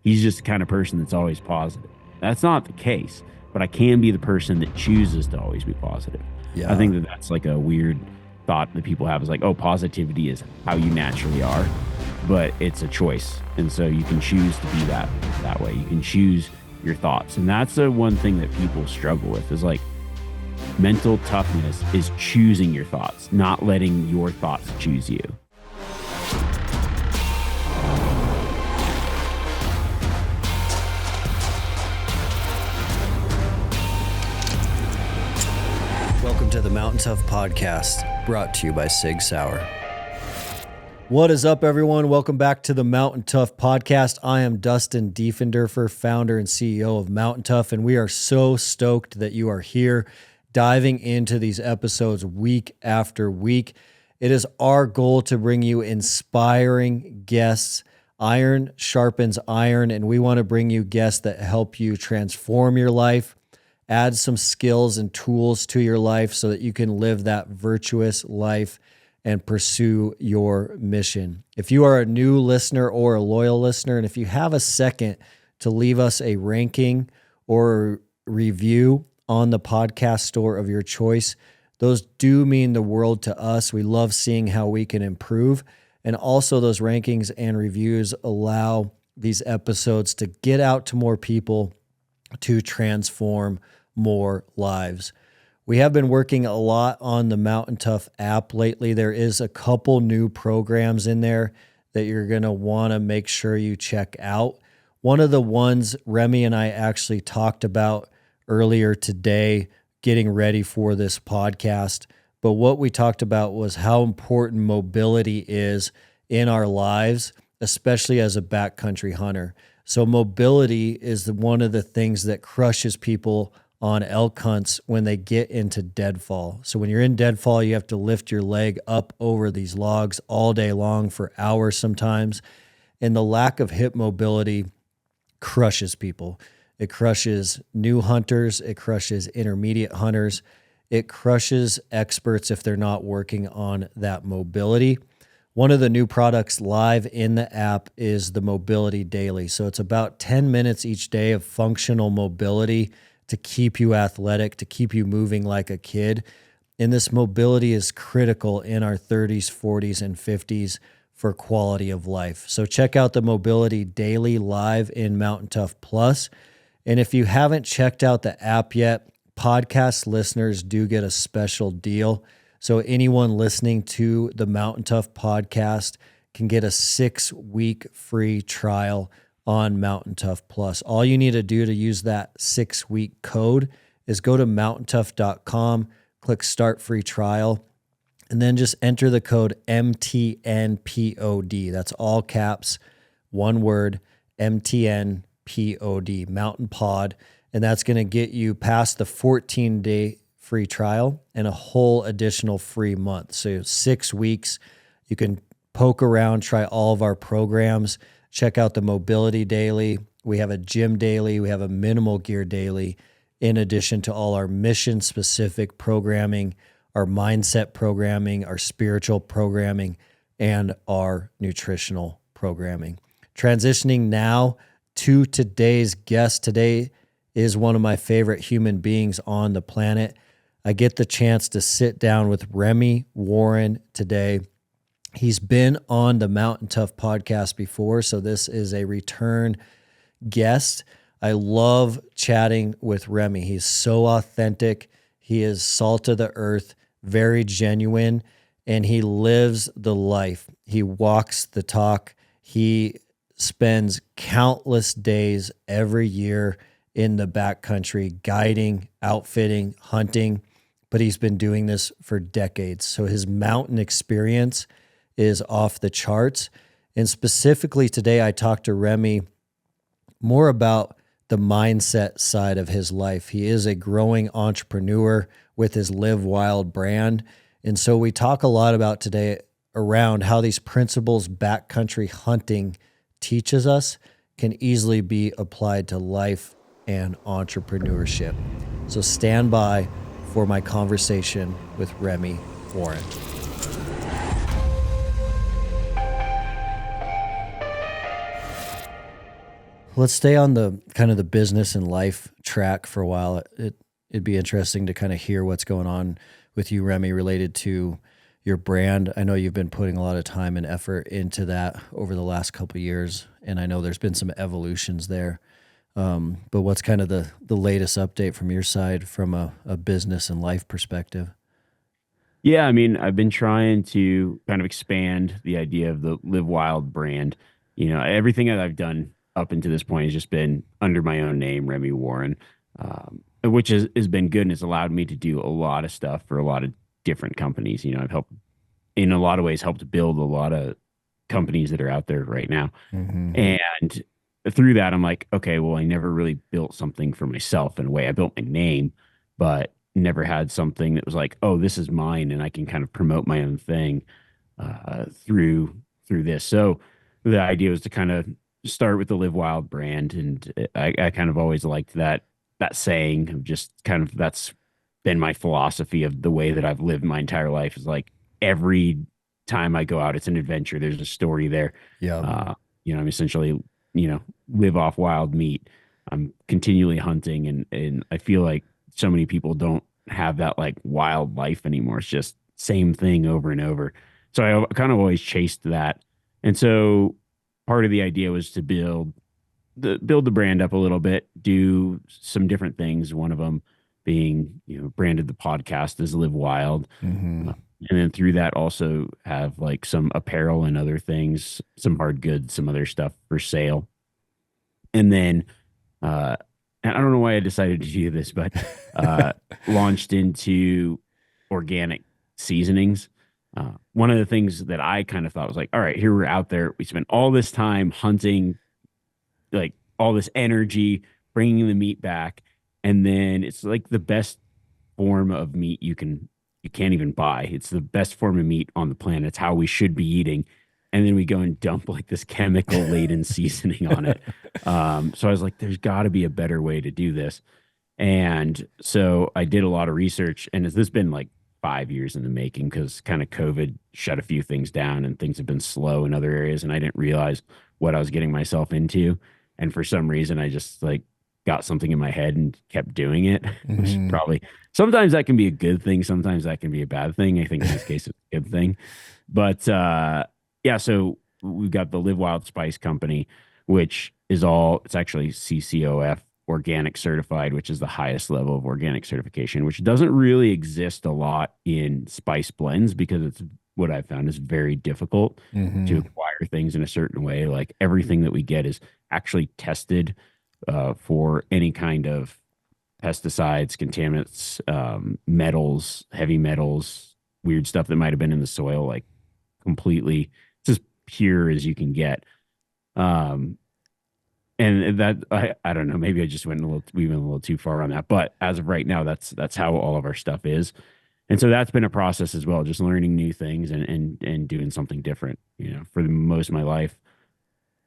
he's just the kind of person that's always positive. That's not the case, but I can be the person that chooses to always be positive. I Yeah. think that that's like a weird thought that people have is like, oh, positivity is how you naturally are, but it's a choice. And so you can choose to be that way. You can choose your thoughts. And that's the one thing that people struggle with is like mental toughness is choosing your thoughts, not letting your thoughts choose you. Welcome to the Mountain Tough Podcast, brought to you by Sig Sauer. What is up, everyone? Welcome back to the Mountain Tough Podcast. I am Dustin Diefenderfer, founder and CEO of Mountain Tough, and we are so stoked that you are here, diving into these episodes week after week. It is our goal to bring you inspiring guests. Iron sharpens iron, and we want to bring you guests that help you transform your life, add some skills and tools to your life so that you can live that virtuous life and pursue your mission. If you are a new listener or a loyal listener, and if you have a second to leave us a ranking or review on the podcast store of your choice, those do mean the world to us. We love seeing how we can improve. And also those rankings and reviews allow these episodes to get out to more people to transform more lives. We have been working a lot on the Mountain Tough app lately. There is a couple new programs in there that you're going to want to make sure you check out. One of the ones Remi and I actually talked about earlier today, getting ready for this podcast. But what we talked about was how important mobility is in our lives, especially as a backcountry hunter. So mobility is one of the things that crushes people on elk hunts when they get into deadfall. So when you're in deadfall, you have to lift your leg up over these logs all day long for hours sometimes. And the lack of hip mobility crushes people. It crushes new hunters. It crushes intermediate hunters. It crushes experts if they're not working on that mobility. One of the new products live in the app is the Mobility Daily. So it's about 10 minutes each day of functional mobility to keep you athletic, to keep you moving like a kid. And this mobility is critical in our 30s, 40s, and 50s for quality of life. So check out the Mobility Daily live in Mountain Tough Plus. And if you haven't checked out the app yet, podcast listeners do get a special deal. So anyone listening to the Mountain Tough podcast can get a 6-week free trial on Mountain Tough Plus. All you need to do to use that 6-week code is go to mountaintough.com, click Start Free Trial, and then just enter the code MTNPOD. That's all caps, one word, MTNPOD, Mountain Pod, and that's going to get you past the 14-day free trial and a whole additional free month. So 6 weeks, you can poke around, try all of our programs. Check out the Mobility Daily. We have a Gym Daily. We have a Minimal Gear Daily, in addition to all our mission-specific programming, our mindset programming, our spiritual programming, and our nutritional programming. Transitioning now to today's guest. Today is one of my favorite human beings on the planet. I get the chance to sit down with Remi Warren today. He's been on the Mountain Tough podcast before, so this is a return guest. I love chatting with Remi. He's so authentic. He is salt of the earth, very genuine, and he lives the life. He walks the talk. He spends countless days every year in the backcountry guiding, outfitting, hunting, but he's been doing this for decades. So his mountain experience is off the charts. And specifically today, I talked to Remi more about the mindset side of his life. He is a growing entrepreneur with his Live Wild brand. And so we talk a lot about today around how these principles backcountry hunting teaches us can easily be applied to life and entrepreneurship. So stand by for my conversation with Remi Warren. Let's stay on the kind of the business and life track for a while. It'd be interesting to kind of hear what's going on with you, Remi, related to your brand. I know you've been putting a lot of time and effort into that over the last couple of years, and I know there's been some evolutions there. But what's kind of the latest update from your side from a business and life perspective? Yeah, I mean, I've been trying to kind of expand the idea of the Live Wild brand. Everything that I've done up until this point has just been under my own name, Remi Warren, which has been good and it's allowed me to do a lot of stuff for a lot of different companies. I've helped in a lot of ways helped build a lot of companies that are out there right now. Mm-hmm. And through that, I'm like, okay, well, I never really built something for myself in a way. I built my name, but never had something that was like, oh, this is mine, and I can kind of promote my own thing through this. So the idea was to kind of start with the Live Wild brand, and I kind of always liked that saying of just kind of that's been my philosophy of the way that I've lived my entire life is like every time I go out, it's an adventure. There's a story there. Yeah. I'm essentially, live off wild meat. I'm continually hunting and I feel like so many people don't have that like wild life anymore. It's just same thing over and over. So I kind of always chased that. And so part of the idea was to build the brand up a little bit, do some different things. One of them being, branded the podcast as Live Wild. Mm-hmm. And then through that also have like some apparel and other things, some hard goods, some other stuff for sale. And then and I don't know why I decided to do this, but launched into organic seasonings. One of the things that I kind of thought was like, all right, here we're out there. We spent all this time hunting, like all this energy, bringing the meat back. And then it's like the best form of meat you can't even buy. It's the best form of meat on the planet. It's how we should be eating. And then we go and dump like this chemical laden seasoning on it. So I was like, there's got to be a better way to do this. And so I did a lot of research, and this has been like 5 years in the making because kind of COVID shut a few things down and things have been slow in other areas. And I didn't realize what I was getting myself into. And for some reason, I just like got something in my head and kept doing it, which is Mm-hmm. probably sometimes that can be a good thing. Sometimes that can be a bad thing. I think in this case, it's a good thing. But yeah, so we've got the Live Wild Spice Company, which is it's actually CCOF organic certified, which is the highest level of organic certification, which doesn't really exist a lot in spice blends because it's what I've found is very difficult to Mm-hmm. acquire things in a certain way. Like everything that we get is actually tested for any kind of pesticides, contaminants, metals, heavy metals, weird stuff that might have been in the soil, like completely it's as pure as you can get. Um, and that I don't know, maybe I just we went a little too far on that, but as of right now, that's how all of our stuff is. And so that's been a process as well, just learning new things and doing something different. For the most of my life,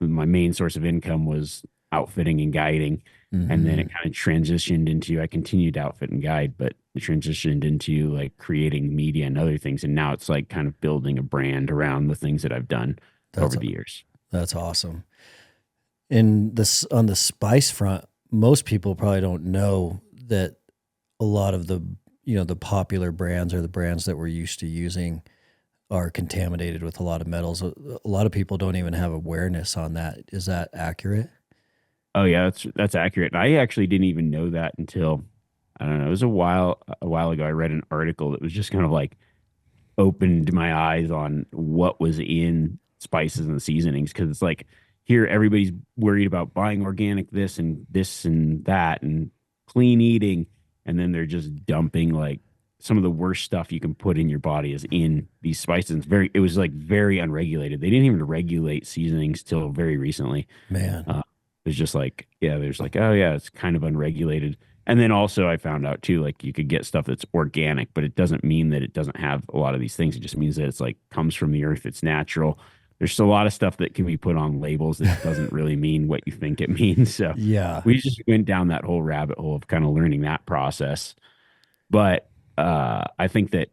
my main source of income was outfitting and guiding. And then Mm-hmm. it kind of transitioned into, I continued to outfit and guide, but it transitioned into like creating media and other things. And now it's like kind of building a brand around the things that I've done That's over the years. that's awesome. In this on the spice front, most people probably don't know that a lot of the popular brands or the brands that we're used to using are contaminated with a lot of metals. A lot of people don't even have awareness on that. Is that accurate? Oh yeah, that's accurate. I actually didn't even know that until I don't know, it was a while ago. I read an article that was just kind of like opened my eyes on what was in spices and seasonings because it's like here everybody's worried about buying organic this and that and clean eating, and then they're just dumping like some of the worst stuff you can put in your body is in these spices. It was like very unregulated. They didn't even regulate seasonings till very recently. Man. It's just like, yeah, there's like, oh yeah, it's kind of unregulated. And then also I found out too, like you could get stuff that's organic, but it doesn't mean that it doesn't have a lot of these things. It just means that it's like comes from the earth, it's natural. There's still a lot of stuff that can be put on labels that doesn't really mean what you think it means. So Yeah. we just went down that whole rabbit hole of kind of learning that process. But I think that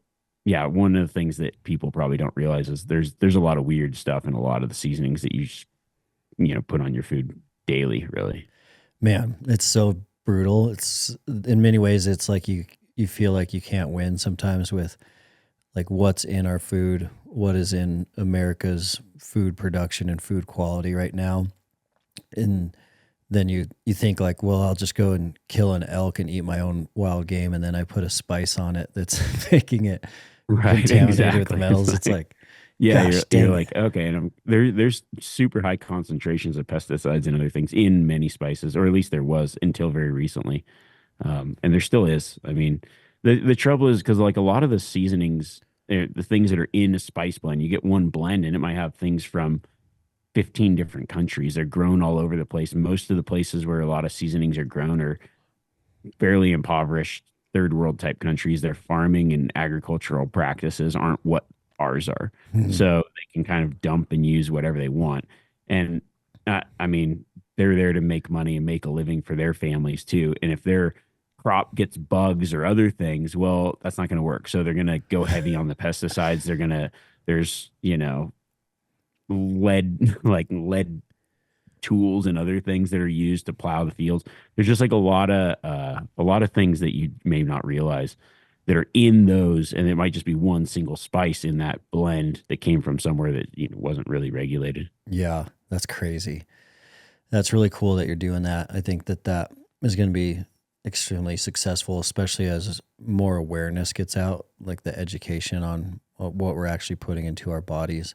yeah, one of the things that people probably don't realize is there's a lot of weird stuff in a lot of the seasonings that you put on your food. daily, really. Man, it's so brutal. It's in many ways it's like you feel like you can't win sometimes with like what's in our food, what is in America's food production and food quality right now. And then you think like, well, I'll just go and kill an elk and eat my own wild game, and then I put a spice on it that's making it Right, contaminated with the exactly. It's metals. It's like, like, yeah, gosh you're dang it. like, okay, and there's super high concentrations of pesticides and other things in many spices, or at least there was until very recently. And there still is. I mean, the trouble is because like a lot of the seasonings, the things that are in a spice blend, you get one blend and it might have things from 15 different countries. They're grown all over the place. Most of the places where a lot of seasonings are grown are fairly impoverished third world type countries. Their farming and agricultural practices aren't what ours are. Mhm. So they can kind of dump and use whatever they want. And I mean, they're there to make money and make a living for their families too. And if their crop gets bugs or other things, well, that's not going to work. So they're going to go heavy on the pesticides. There's, lead tools and other things that are used to plow the fields. There's just like a lot of things that you may not realize that are in those, and it might just be one single spice in that blend that came from somewhere that wasn't really regulated. Yeah, that's crazy. That's really cool that you're doing that. I think that that is going to be extremely successful, especially as more awareness gets out, like the education on what we're actually putting into our bodies.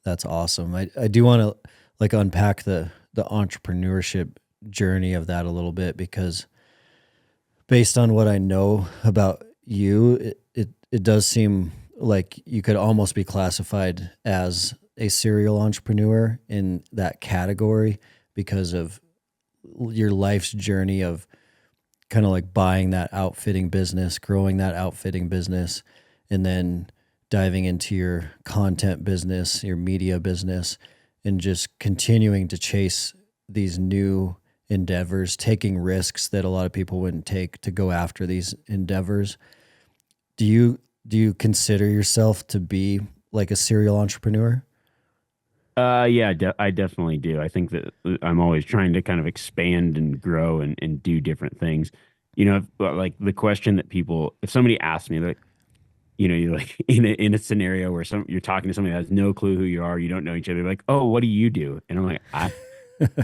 That's awesome. I do want to like unpack the entrepreneurship journey of that a little bit, because based on what I know about you, it does seem like you could almost be classified as a serial entrepreneur in that category because of your life's journey of kind of like buying that outfitting business, growing that outfitting business, and then diving into your content business, your media business, and just continuing to chase these new endeavors, taking risks that a lot of people wouldn't take to go after these endeavors. Do you consider yourself to be like a serial entrepreneur? Yeah, I definitely do. I think that I'm always trying to kind of expand and grow and do different things. Like the question that people, if somebody asks me, like, you're like in a scenario where you're talking to somebody that has no clue who you are, you don't know each other, like, oh, what do you do? And I'm like, I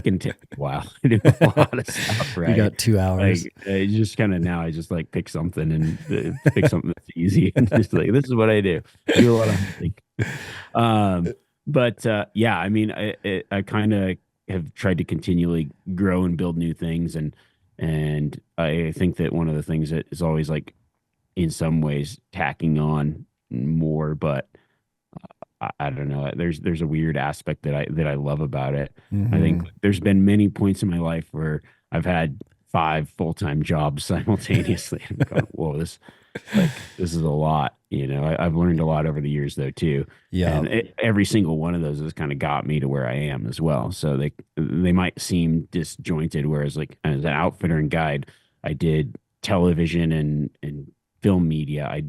can take a while. I do a lot of stuff, You right? got 2 hours. Like, just kind of now, I just like pick something and pick something that's easy and just like, this is what I do. I do a lot of hunting. Um, but yeah, I mean, I kind of have tried to continually grow and build new things, and I think that one of the things that is always like in some ways tacking on more, but I don't know. There's a weird aspect that I love about it. I think Mm-hmm. there's been many points in my life where I've had five full-time jobs simultaneously. I'm going, whoa, this is a lot. I've learned a lot over the years though too, Yeah. and every single one of those has kind of got me to where I am as well. So they might seem disjointed, whereas like as an outfitter and guide, I did television and film media. I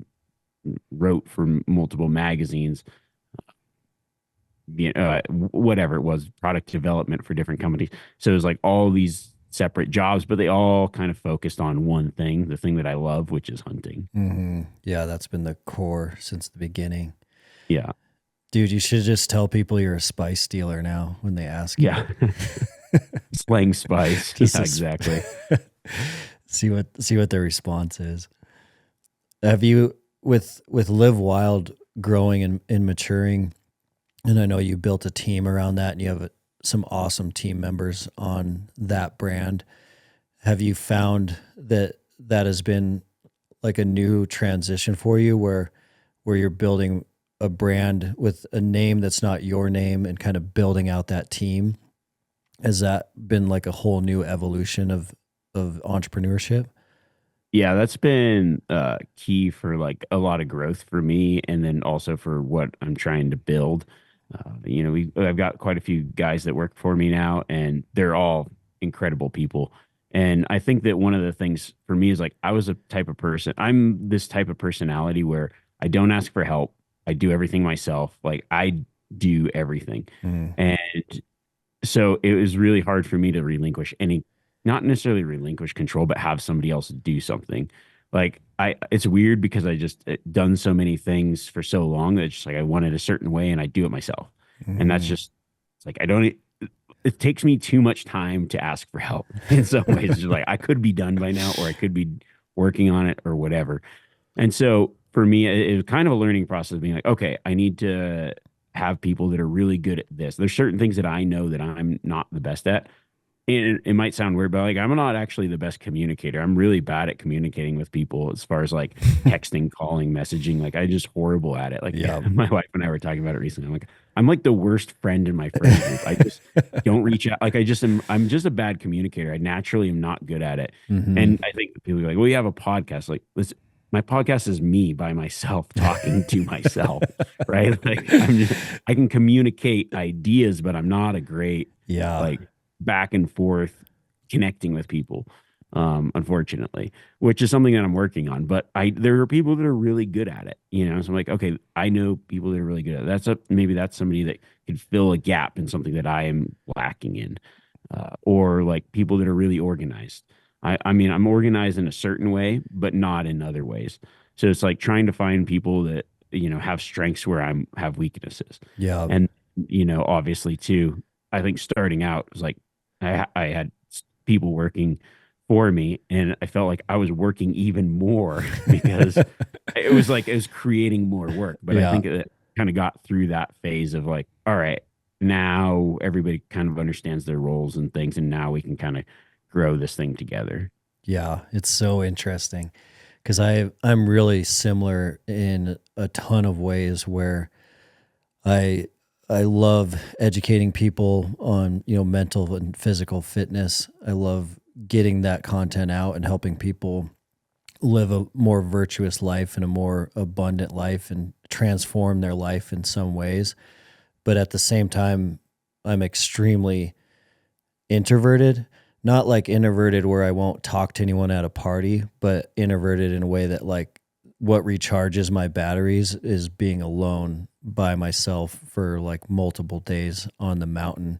wrote for multiple magazines, whatever it was, product development for different companies. So it was like all these separate jobs, but they all kind of focused on one thing, the thing that I love, which is hunting. Mm-hmm. Yeah, that's been the core since the beginning. Yeah. Dude, you should just tell people you're a spice dealer now when they ask you. Yeah. Slang spice. Just Yeah, exactly. see what their response is. Have you with Live Wild growing and maturing, and I know you built a team around that and you have some awesome team members on that brand. Have you found that that has been like a new transition for you where you're building a brand with a name that's not your name and kind of building out that team? Has that been like a whole new evolution of entrepreneurship? Yeah, that's been key for like a lot of growth for me, and then also for what I'm trying to build. I've got quite a few guys that work for me now, and they're all incredible people. And I think that one of the things for me is like I'm this type of personality where I don't ask for help. I do everything myself. Like I do everything. Mm. And so it was really hard for me to relinquish any, not necessarily relinquish control, but have somebody else do something. Like it's weird because I just done so many things for so long that it's just like I want it a certain way and I do it myself. And that's Mhm. just, it's like, I don't, it takes me too much time to ask for help in some ways. It's just like I could be done by now, or I could be working on it or whatever. And so for me, it was kind of a learning process of being like, okay, I need to have people that are really good at this. There's certain things that I know that I'm not the best at. And it might sound weird, but like I'm not actually the best communicator. I'm really bad at communicating with people as far as like texting, calling, messaging. Like I'm just horrible at it. Like Yeah. my wife and I were talking about it recently. I'm like the worst friend in my friend group. I just don't reach out. Like I'm just a bad communicator. I naturally am not good at it. Hmm. And I think people are like, well, you have a podcast. Like this, my podcast is me by myself talking to myself, right? I can communicate ideas, but I'm not a great Yeah. like back and forth connecting with people, unfortunately, which is something that I'm working on. But there are people that are really good at it, So I'm like, okay, I know people that are really good at it. Maybe that's somebody that could fill a gap in something that I am lacking in, or like people that are really organized. I mean, I'm organized in a certain way, but not in other ways. So it's like trying to find people that have strengths where I'm have weaknesses, Yeah. and obviously too. I think starting out was like I had people working for me, and I felt like I was working even more because it was creating more work. But I Yeah. think it kind of got through that phase of like, all right, now everybody kind of understands their roles and things, and now we can kind of grow this thing together. Yeah. It's so interesting because I'm really similar in a ton of ways where I I love educating people on, mental and physical fitness. I love getting that content out and helping people live a more virtuous life and a more abundant life and transform their life in some ways. But at the same time, I'm extremely introverted, not like introverted where I won't talk to anyone at a party, but introverted in a way that like what recharges my batteries is being alone by myself for like multiple days on the mountain.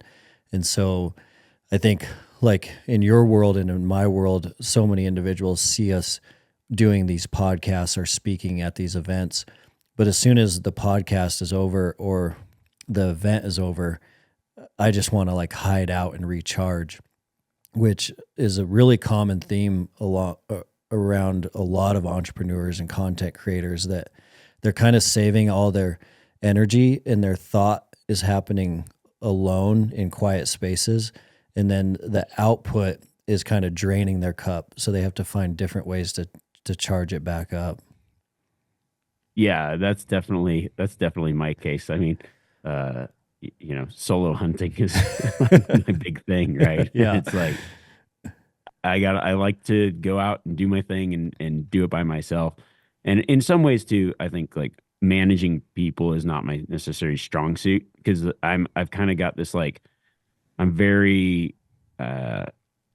And so I think like in your world and in my world, so many individuals see us doing these podcasts or speaking at these events. But as soon as the podcast is over or the event is over, I just want to like hide out and recharge, which is a really common theme a lot around a lot of entrepreneurs and content creators that they're kind of saving all their energy and their thought is happening alone in quiet spaces. And then the output is kind of draining their cup. So they have to find different ways to charge it back up. Yeah, that's definitely my case. I mean, uh, solo hunting is my big thing, right? Yeah. It's like I like to go out and do my thing and do it by myself. And in some ways too, I think like managing people is not my necessary strong suit because I've kind of got this like I'm very uh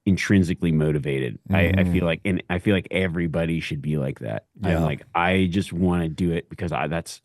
intrinsically motivated. I Hmm. feel like and I feel like everybody should be like that. I'm Yeah. like I just want to do it because I that's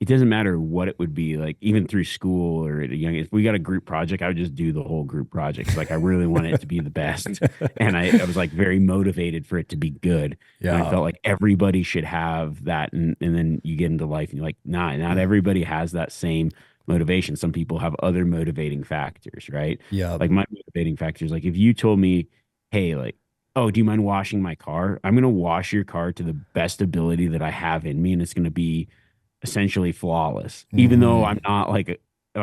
it doesn't matter what it would be like even through school or at a young if we got a group project, I would just do the whole group project. Like I really wanted it to be the best. And I was like very motivated for it to be good. And I Yeah. felt like everybody should have that. And then you get into life and you're like, nah, not everybody has that same motivation. Some people have other motivating factors, right? Yeah. Like my motivating factors, like if you told me, hey, like, oh, do you mind washing my car? I'm gonna wash your car to the best ability that I have in me, and it's gonna be essentially flawless. Even though Hmm. I'm not like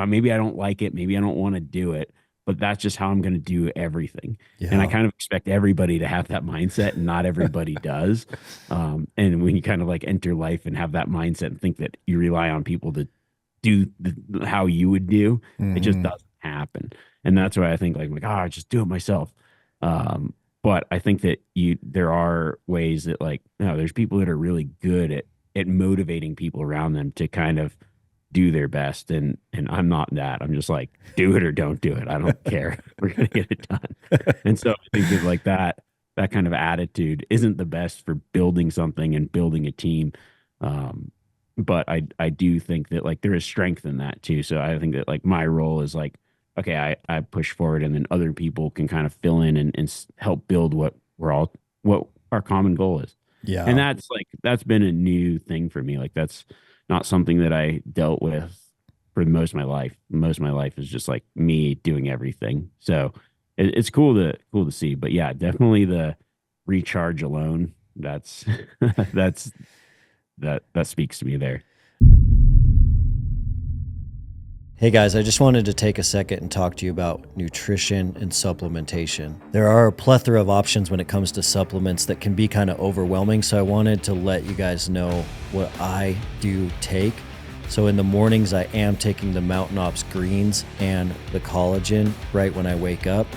maybe I don't like it, maybe I don't want to do it, but that's just how I'm gonna do everything. And I Yeah. kind of expect everybody to have that mindset, and not everybody does. And when you kind of like enter life and have that mindset and think that you rely on people to do how you would do, it just Hmm. doesn't happen. And that's why I think like I just do it myself. Um, but I think that there are ways that like there's people that are really good at motivating people around them to kind of do their best, and I'm not that. I'm just like do it or don't do it. I don't care. We're gonna get it done. And so I think that like that kind of attitude isn't the best for building something and building a team. Um, but I do think that like there is strength in that too. So I think that like my role is like okay, I push forward, and then other people can kind of fill in and help build what our common goal is. And Yeah. that's been a new thing for me. Like that's not something that I dealt with for most of my life. Most of my life is just like me doing everything. So it's cool to see. But yeah, definitely the recharge alone. That's that's that speaks to me there. Hey guys, I just wanted to take a second and talk to you about nutrition and supplementation. There are a plethora of options when it comes to supplements that can be kind of overwhelming, so I wanted to let you guys know what I do take. So in the mornings, I am taking the Mountain Ops greens and the collagen right when I wake up,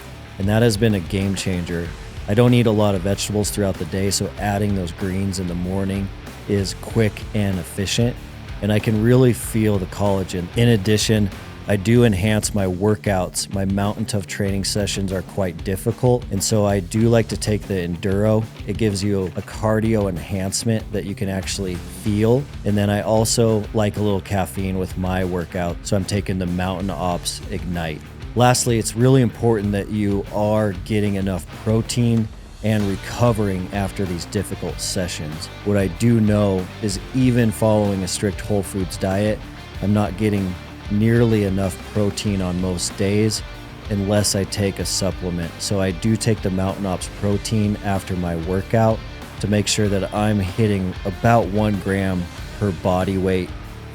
and that has been a game changer. I don't eat a lot of vegetables throughout the day, so adding those greens in the morning is quick and efficient, and I can really feel the collagen. In addition, I do enhance my workouts. My Mountain Tough training sessions are quite difficult, and so I do like to take the Enduro. It gives you a cardio enhancement that you can actually feel. And then I also like a little caffeine with my workout, so I'm taking the Mountain Ops Ignite. Lastly, it's really important that you are getting enough protein and recovering after these difficult sessions. What I do know is even following a strict whole foods diet, I'm not getting nearly enough protein on most days unless I take a supplement. So I do take the Mountain Ops protein after my workout to make sure that I'm hitting about 1 gram per body weight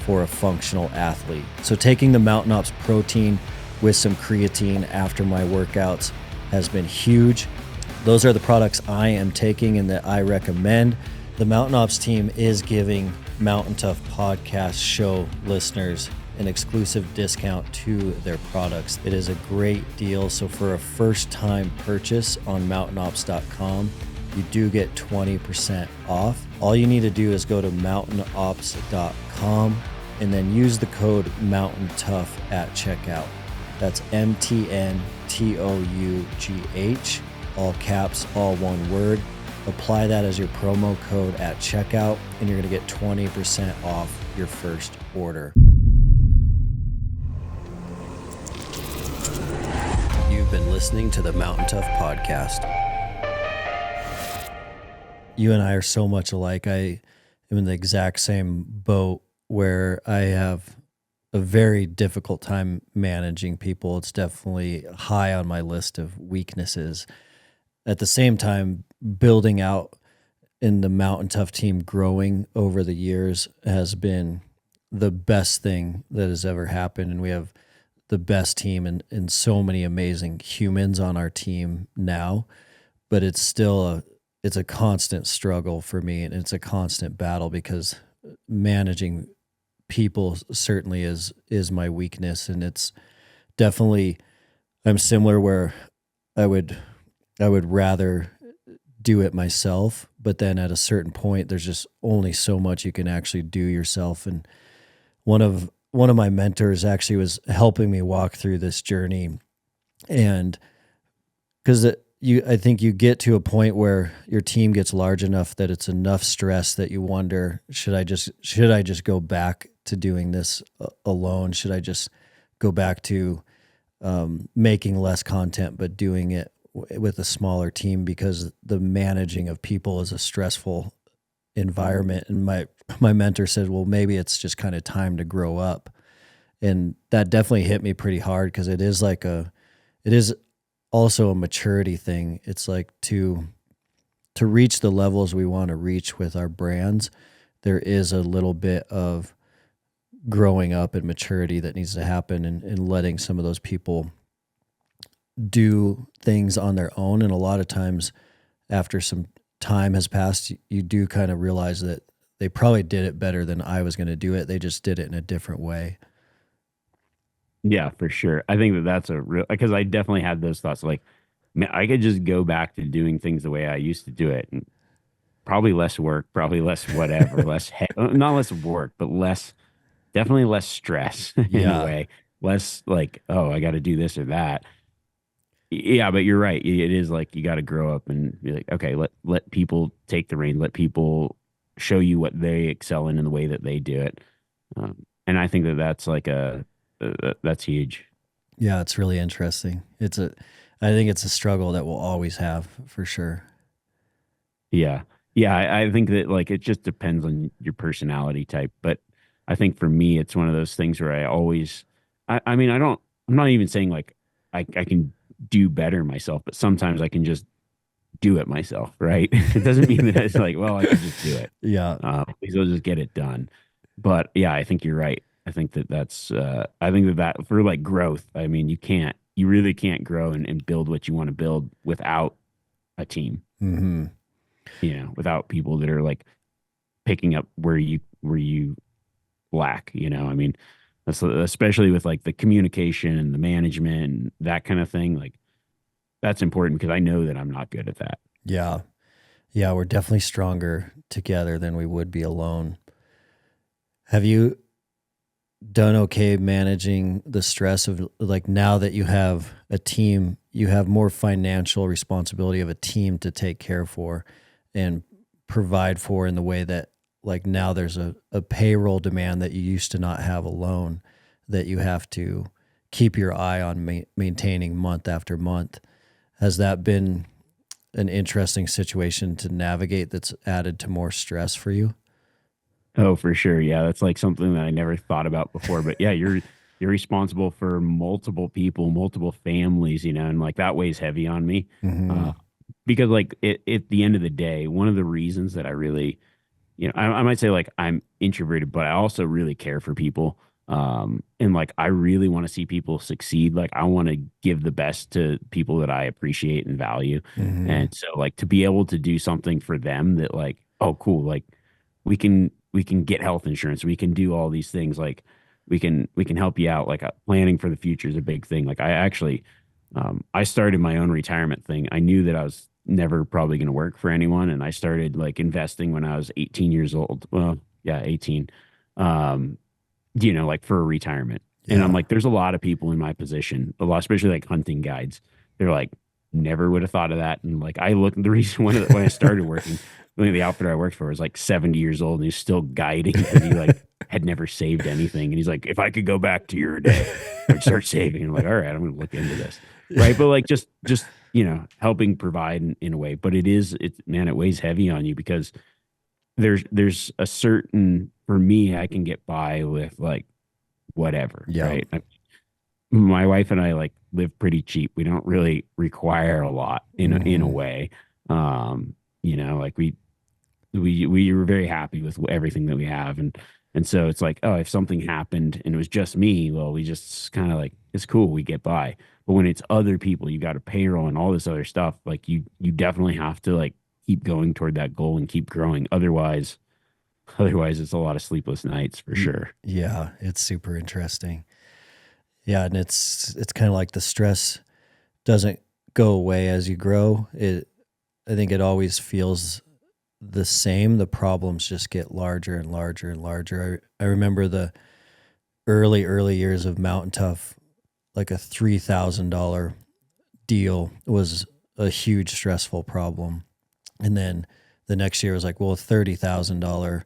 for a functional athlete. So taking the Mountain Ops protein with some creatine after my workouts has been huge. Those are the products I am taking and that I recommend. The Mountain Ops team is giving Mountain Tough podcast show listeners an exclusive discount to their products. It is a great deal. So for a first-time purchase on mountainops.com, you do get 20% off. All you need to do is go to mountainops.com and then use the code MountainTough at checkout. That's MTNTOUGH, all caps, all one word. Apply that as your promo code at checkout, and you're going to get 20% off your first order. You've been listening to the Mountain Tough podcast. You and I are so much alike. I am in the exact same boat where I have a very difficult time managing people. It's definitely high on my list of weaknesses. At the same time, building out in the Mountain Tough team, growing over the years has been the best thing that has ever happened. And we have the best team and so many amazing humans on our team now, but it's still it's a constant struggle for me, and it's a constant battle because managing people certainly is my weakness. And it's definitely, I'm similar where I would rather do it myself, but then at a certain point, there's just only so much you can actually do yourself. And one of my mentors actually was helping me walk through this journey, and because I think you get to a point where your team gets large enough that it's enough stress that you wonder, should I just go back to doing this alone? Should I just go back to making less content but doing it with a smaller team, because the managing of people is a stressful environment? And my mentor said, well, maybe it's just kind of time to grow up. And that definitely hit me pretty hard, because it is also a maturity thing. It's like to reach the levels we want to reach with our brands, there is a little bit of growing up and maturity that needs to happen, and letting some of those people do things on their own. And a lot of times after some time has passed, you do kind of realize that they probably did it better than I was going to do it. They just did it in a different way. Yeah, for sure. I think that's a real, because I definitely had those thoughts like, man, I could just go back to doing things the way I used to do it, and probably less work, probably less whatever, not less work, but definitely less stress in a Yeah. way. Less like, oh, I got to do this or that. Yeah, but you're right. It is like you got to grow up and be like, okay, let people take the reins, let people show you what they excel in the way that they do it. And I think that's like that's huge. Yeah, it's really interesting. I think it's a struggle that we'll always have for sure. Yeah. Yeah. I think that like it just depends on your personality type. But I think for me, it's one of those things where I mean, I'm not even saying like I can do better myself, but sometimes I can just do it myself. Right. It doesn't mean that it's like, well, I can just do it. Yeah. Please I'll just get it done. But yeah, I think you're right. I think I think that for like growth, I mean, you really can't grow and build what you want to build without a team, Hmm. without people that are like picking up where you lack, I mean, that's especially with like the communication and the management and that kind of thing. Like that's important because I know that I'm not good at that. Yeah. Yeah. We're definitely stronger together than we would be alone. Have you done okay managing the stress of like now that you have a team, you have more financial responsibility of a team to take care for and provide for in the way that like now there's a payroll demand that you used to not have alone that you have to keep your eye on maintaining month after month. Has that been an interesting situation to navigate that's added to more stress for you? Oh, for sure. Yeah, that's like something that I never thought about before. But yeah, you're responsible for multiple people, multiple families, and like that weighs heavy on me. Hmm. Uh, because like at the end of the day, one of the reasons that I really, I might say like I'm introverted, but I also really care for people. And like I really want to see people succeed. Like I want to give the best to people that I appreciate and value. Hmm. And so like to be able to do something for them that like, oh cool, like we can get health insurance, we can do all these things, like we can help you out. Like planning for the future is a big thing. Like I actually I started my own retirement thing. I knew that I was never probably going to work for anyone. And I started like investing when I was 18 years old. Well, yeah, 18, um, like for a retirement. And I'm Yeah. like, there's a lot of people in my position, a lot, especially like hunting guides. They're like, never would have thought of that. And like, I look, the reason when I started working, the outfitter I worked for was like 70 years old and he's still guiding because he like had never saved anything. And he's like, if I could go back to your day, I'd start saving. And I'm like, all right, I'm going to look into this. Right. But like, just, helping provide in a way, but man, it weighs heavy on you because there's a certain, for me, I can get by with like whatever. Yeah. Right. My wife and I like live pretty cheap. We don't really require a lot in a Hmm. way. Like we were very happy with everything that we have, and so it's like, oh, if something happened and it was just me, well, we just kind of like, it's cool, we get by. But when it's other people, you got a payroll and all this other stuff, like you definitely have to like keep going toward that goal and keep growing. Otherwise it's a lot of sleepless nights for sure. Yeah, it's super interesting. Yeah, and it's kind of like the stress doesn't go away as you grow. I think it always feels the same. The problems just get larger and larger and larger. I remember the early years of Mountain Tough, like a $3,000 deal was a huge stressful problem. And then the next year was like, well, a $30,000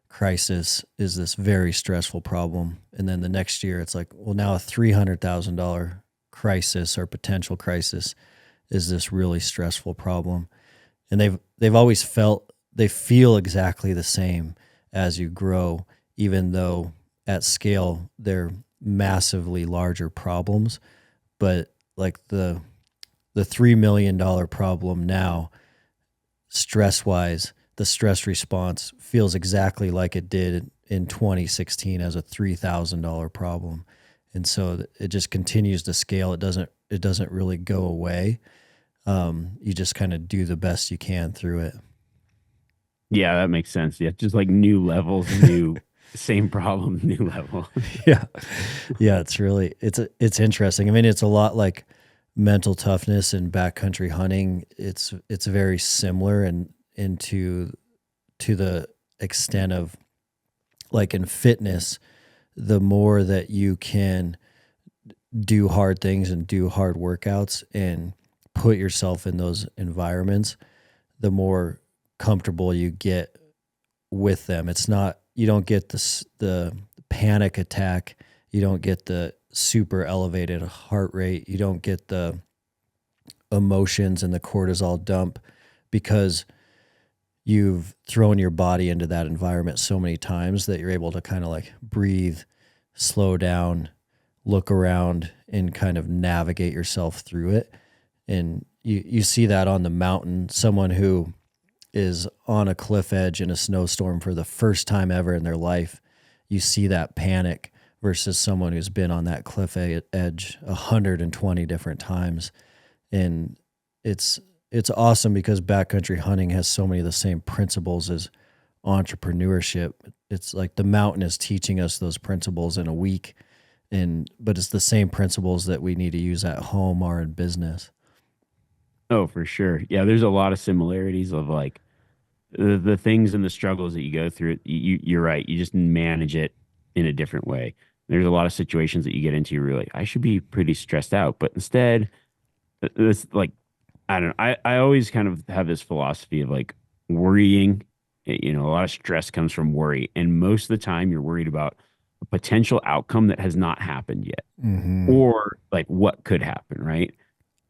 crisis is this very stressful problem. And then the next year it's like, well, now a $300,000 crisis or potential crisis is this really stressful problem. And they've always they feel exactly the same as you grow, even though at scale they're massively larger problems. But like the $3 million problem now, stress wise, the stress response feels exactly like it did in 2016 as a $3,000 problem. And so it just continues to scale. It doesn't really go away. You just kind of do the best you can through it. Yeah, that makes sense. Yeah, just like new levels, new same problem, new level. Yeah. Yeah. It's interesting. I mean, it's a lot like mental toughness and backcountry hunting. It's very similar and into to the extent of like in fitness, the more that you can do hard things and do hard workouts and put yourself in those environments, the more comfortable you get with them. It's not, you don't get the panic attack, you don't get the super elevated heart rate. You don't get the emotions and the cortisol dump because you've thrown your body into that environment so many times that you're able to kind of like breathe, slow down, look around, and kind of navigate yourself through it. And you see that on the mountain, someone who is on a cliff edge in a snowstorm for the first time ever in their life, you see that panic versus someone who's been on that cliff edge 120 different times. And it's awesome because backcountry hunting has so many of the same principles as entrepreneurship. It's like the mountain is teaching us those principles in a week, but it's the same principles that we need to use at home or in business. Oh, for sure. Yeah, there's a lot of similarities of like the things and the struggles that you go through. You're right. You just manage it in a different way. There's a lot of situations that you get into. You're like, I should be pretty stressed out, but instead, it's like, I don't know. I always kind of have this philosophy of like worrying. A lot of stress comes from worry, and most of the time, you're worried about a potential outcome that has not happened yet, Mm-hmm. or like what could happen, right?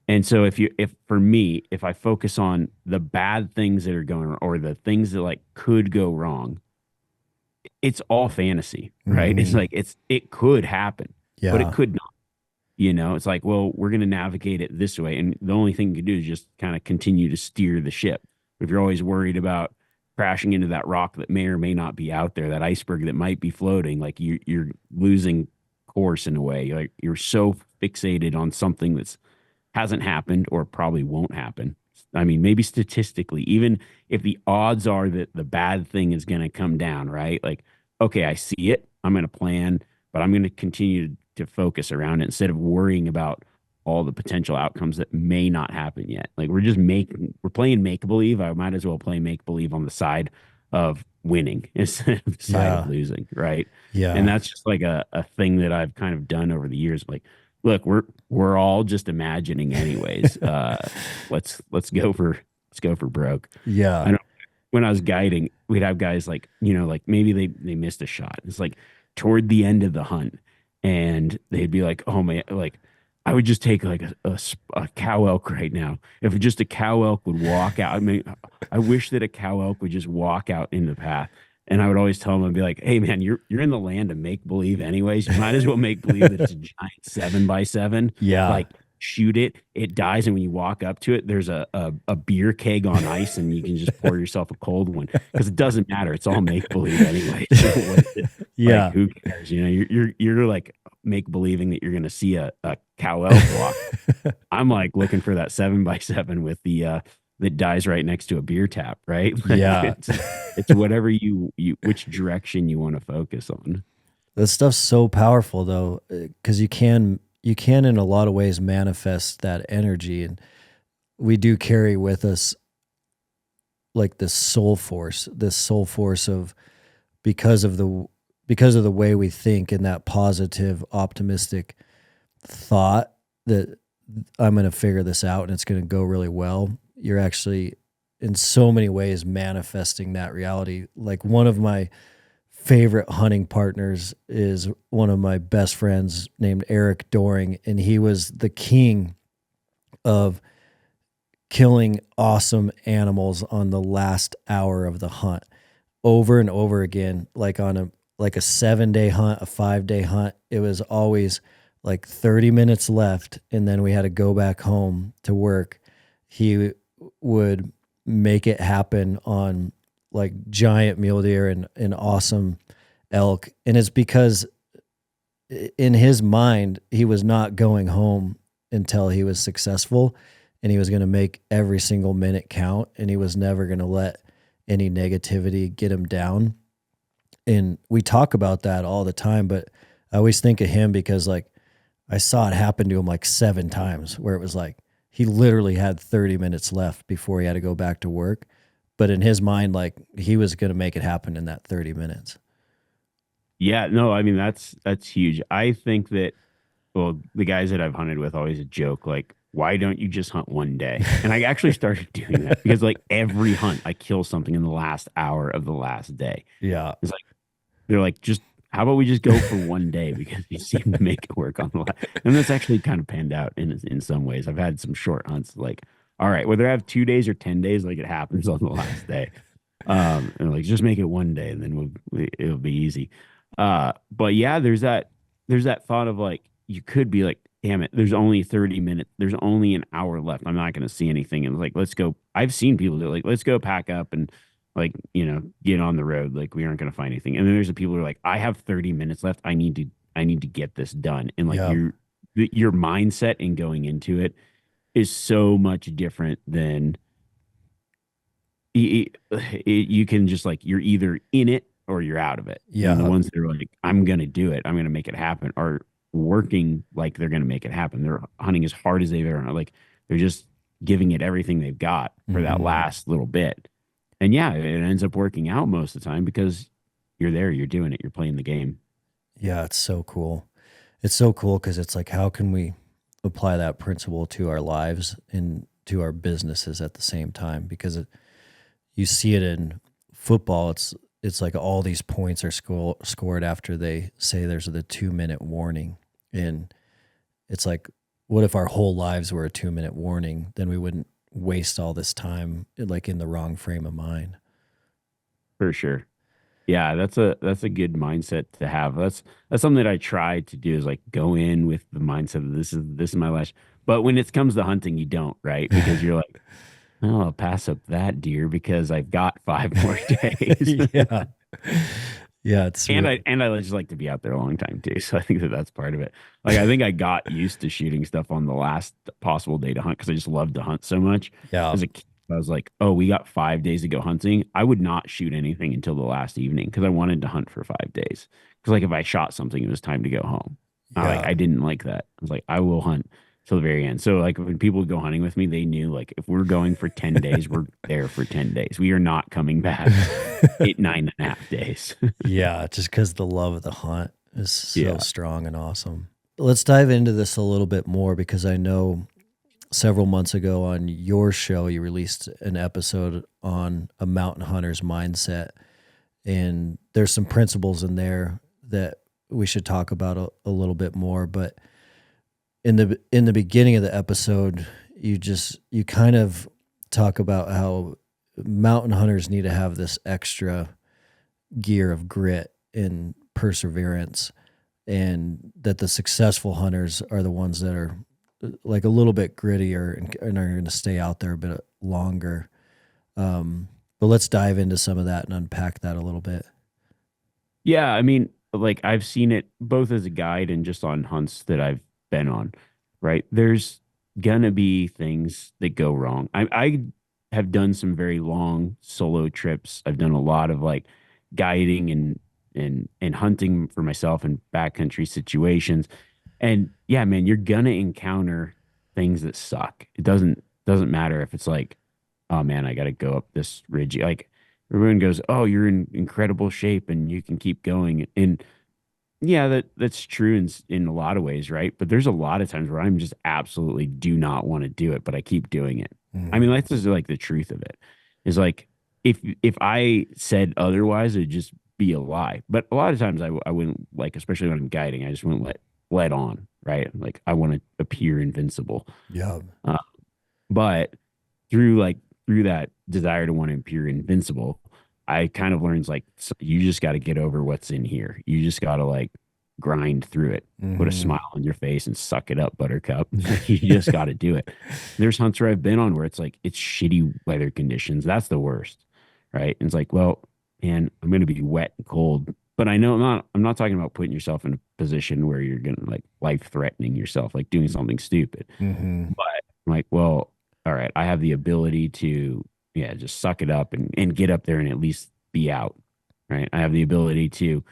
And so if for me, if I focus on the bad things that are going on or the things that like could go wrong, it's all fantasy, right? It's Mm-hmm. like it could happen, but it Yeah. could not. It's like, well, we're going to navigate it this way. And the only thing you can do is just kind of continue to steer the ship. If you're always worried about crashing into that rock that may or may not be out there, that iceberg that might be floating, like you're losing course in a way. Like you're so fixated on something that's hasn't happened or probably won't happen. I mean, maybe statistically, even if the odds are that the bad thing is going to come down, right? Like, okay, I see it. I'm going to plan, but I'm going to continue to focus around it instead of worrying about all the potential outcomes that may not happen yet. Like we're playing make believe. I might as well play make believe on the side of winning instead of the side of Yeah. losing, right? And Yeah. that's just like a thing that I've kind of done over the years. Like, look, we're all just imagining anyways. Let's go for broke. Yeah. I know when I was guiding, we'd have guys like, like maybe they missed a shot. It's like toward the end of the hunt, and they'd be like, "Oh man, like I would just take like a cow elk right now. If just a cow elk would walk out, I mean, I wish that a cow elk would just walk out in the path." And I would always tell them, I'd be like, "Hey man, you're in the land of make believe anyways. You might as well make believe that it's a giant 7x7. Yeah. Like shoot it, it dies, and when you walk up to it, there's a beer keg on ice, and you can just pour yourself a cold one because it doesn't matter. It's all make believe anyway. Like Yeah. who cares? You're like make believing that you're gonna see a cow elk walk. I'm like looking for that 7x7 with the that dies right next to a beer tap, right? Like Yeah. it's whatever you which direction you want to focus on. That stuff's so powerful though, because you can in a lot of ways manifest that energy, and we do carry with us like this soul force of because of the way we think and that positive, optimistic thought that I'm going to figure this out and it's going to go really well. You're actually in so many ways manifesting that reality. Like one of my favorite hunting partners is one of my best friends named Eric Doring, and he was the king of killing awesome animals on the last hour of the hunt over and over again, like on a 7-day hunt, a 5-day hunt. It was always like 30 minutes left, and then we had to go back home to work. He would make it happen on like giant mule deer and awesome elk. And it's because in his mind, he was not going home until he was successful, and he was going to make every single minute count, and he was never going to let any negativity get him down. And we talk about that all the time, but I always think of him because like I saw it happen to him like 7 times where it was like he literally had 30 minutes left before he had to go back to work. But in his mind, like he was going to make it happen in that 30 minutes. Yeah, no, I mean that's huge. I think that well, the guys that I've hunted with always a joke like, why don't you just hunt one day? And I actually started doing that because like every hunt I kill something in the last hour of the last day. Yeah. It's like they're like, just how about we just go for one day because you seem to make it work on the last. And that's actually kind of panned out in some ways. I've had some short hunts like, all right, whether I have 2 days or 10 days, like it happens on the last day. And like just make it one day and then it'll be easy. But yeah, there's that thought of like you could be like, damn it, there's only 30 minutes, there's only an hour left. I'm not gonna see anything. And like, let's go. I've seen people do like, let's go pack up and like, get on the road. Like we aren't gonna find anything. And then there's the people who are like, I have 30 minutes left. I need to get this done. And like Yeah. your mindset in going into it is so much different than you can just like you're either in it or you're out of it. And the Yeah. ones that are like, I'm gonna do it, I'm gonna make it happen, are working like they're gonna make it happen. They're hunting as hard as they've ever like they're just giving it everything they've got for that Mhm. last little bit. And yeah, it ends up working out most of the time because you're there, you're doing it, you're playing the game. Yeah, it's so cool. It's so cool because it's like, how can we apply that principle to our lives and to our businesses at the same time? Because you see it in football. It's like all these points are scored after they say there's the 2-minute warning, and it's like, what if our whole lives were a 2-minute warning? Then we wouldn't waste all this time like in the wrong frame of mind. For sure. Yeah, that's a good mindset to have. That's something that I try to do is like go in with the mindset of this is my last. But when it comes to hunting, you don't, right? Because you're like, oh, I'll pass up that deer because I've got 5 more days. Yeah, yeah, it's And I just like to be out there a long time too. So I think that that's part of it. Like I think I got used to shooting stuff on the last possible day to hunt because I just love to hunt so much. yeah. As a kid, I was like, oh, we got 5 days to go hunting. I would not shoot anything until the last evening because I wanted to hunt for 5 days. Because like if I shot something, it was time to go home. Yeah. I didn't like that. I was like, I will hunt till the very end. So like when people would go hunting with me, they knew like if we're going for 10 days, we're there for 10 days. We are not coming back 9.5 days. Yeah, just because the love of the hunt is so Yeah. strong and awesome. Let's dive into this a little bit more because I know several months ago on your show, you released an episode on a mountain hunter's mindset. And there's some principles in there that we should talk about a little bit more. But in the beginning of the episode, you kind of talk about how mountain hunters need to have this extra gear of grit and perseverance, and that the successful hunters are the ones that are like a little bit grittier and are going to stay out there a bit longer. But let's dive into some of that and unpack that a little bit. Yeah, I mean, like I've seen it both as a guide and just on hunts that I've been on, right? There's gonna be things that go wrong. I have done some very long solo trips. I've done a lot of like guiding and hunting for myself in backcountry situations. And yeah, man, you're gonna encounter things that suck. It doesn't matter if it's like, oh man, I gotta go up this ridge. Like everyone goes, oh, you're in incredible shape and you can keep going. And yeah, that's true in a lot of ways, right? But there's a lot of times where I'm just absolutely do not want to do it, but I keep doing it. I mean, Mhm. that's just like the truth of it. Is like if I said otherwise, it'd just be a lie. But a lot of times I wouldn't like, especially when I'm guiding, I just wouldn't let on, right? Like I want to appear invincible. Yeah. Uh, but through that desire to want to appear invincible, I kind of learned like you just got to get over what's in here. You just got to like grind through it, put a Mhm. smile on your face and suck it up, buttercup. You just got to do it. There's hunts where I've been on where it's like it's shitty weather conditions. That's the worst, right? And it's like, well, man, I'm going to be wet and cold, but I know I'm not talking about putting yourself in a position where you're going to like life threatening yourself, like doing something stupid. Mhm. But I'm like, well, all right, I have the ability to, yeah, just suck it up and get up there and at least be out, right? I have the ability to,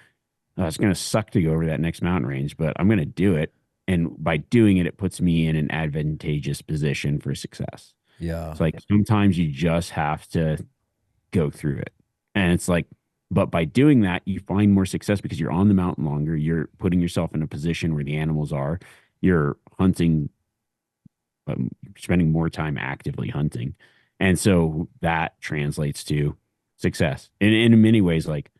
it's going to suck to go over that next mountain range, but I'm going to do it. And by doing it, it puts me in an advantageous position for success. Yeah. It's like sometimes you just have to go through it. And it's like, but by doing that, you find more success because you're on the mountain longer. You're putting yourself in a position where the animals are. You're hunting, spending more time actively hunting. And so that translates to success. And in many ways, like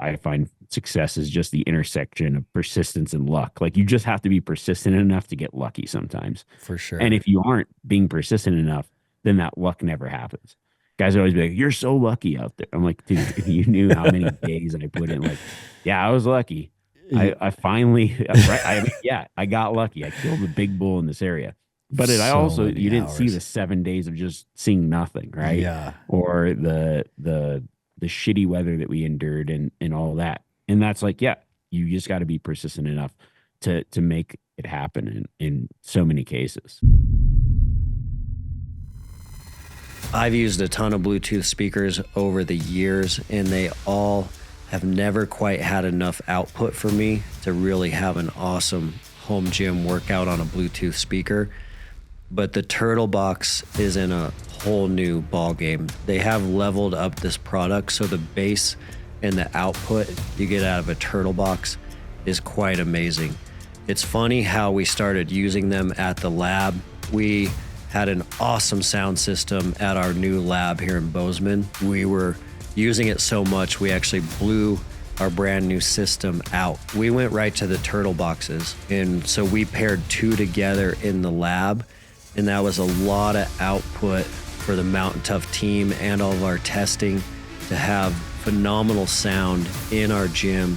I find success is just the intersection of persistence and luck. Like you just have to be persistent enough to get lucky sometimes. For And sure. if you aren't being persistent enough, then that luck never happens. Guys always be like, "You're so lucky out there." I'm like, dude, if you knew how many days I put in, like, yeah, I was lucky. Y- I finally, right? Yeah, I got lucky. I killed the big bull in this area. But I So also, many you didn't see hours. the 7 days of just seeing nothing, right? Yeah. Or the shitty weather that we endured and all that. And that's like, yeah, you just got to be persistent enough to make it happen in so many cases. I've used a ton of Bluetooth speakers over the years, and they all have never quite had enough output for me to really have an awesome home gym workout on a Bluetooth speaker. But the Turtle Box is in a whole new ball game. They have leveled up this product, so the bass and the output you get out of a Turtle Box is quite amazing. It's funny how we started using them at the lab. We had an awesome sound system at our new lab here in Bozeman. We were using it so much, we actually blew our brand new system out. We went right to the Turtle Boxes. And so we paired two together in the lab. And that was a lot of output for the Mountain Tough team and all of our testing to have phenomenal sound in our gym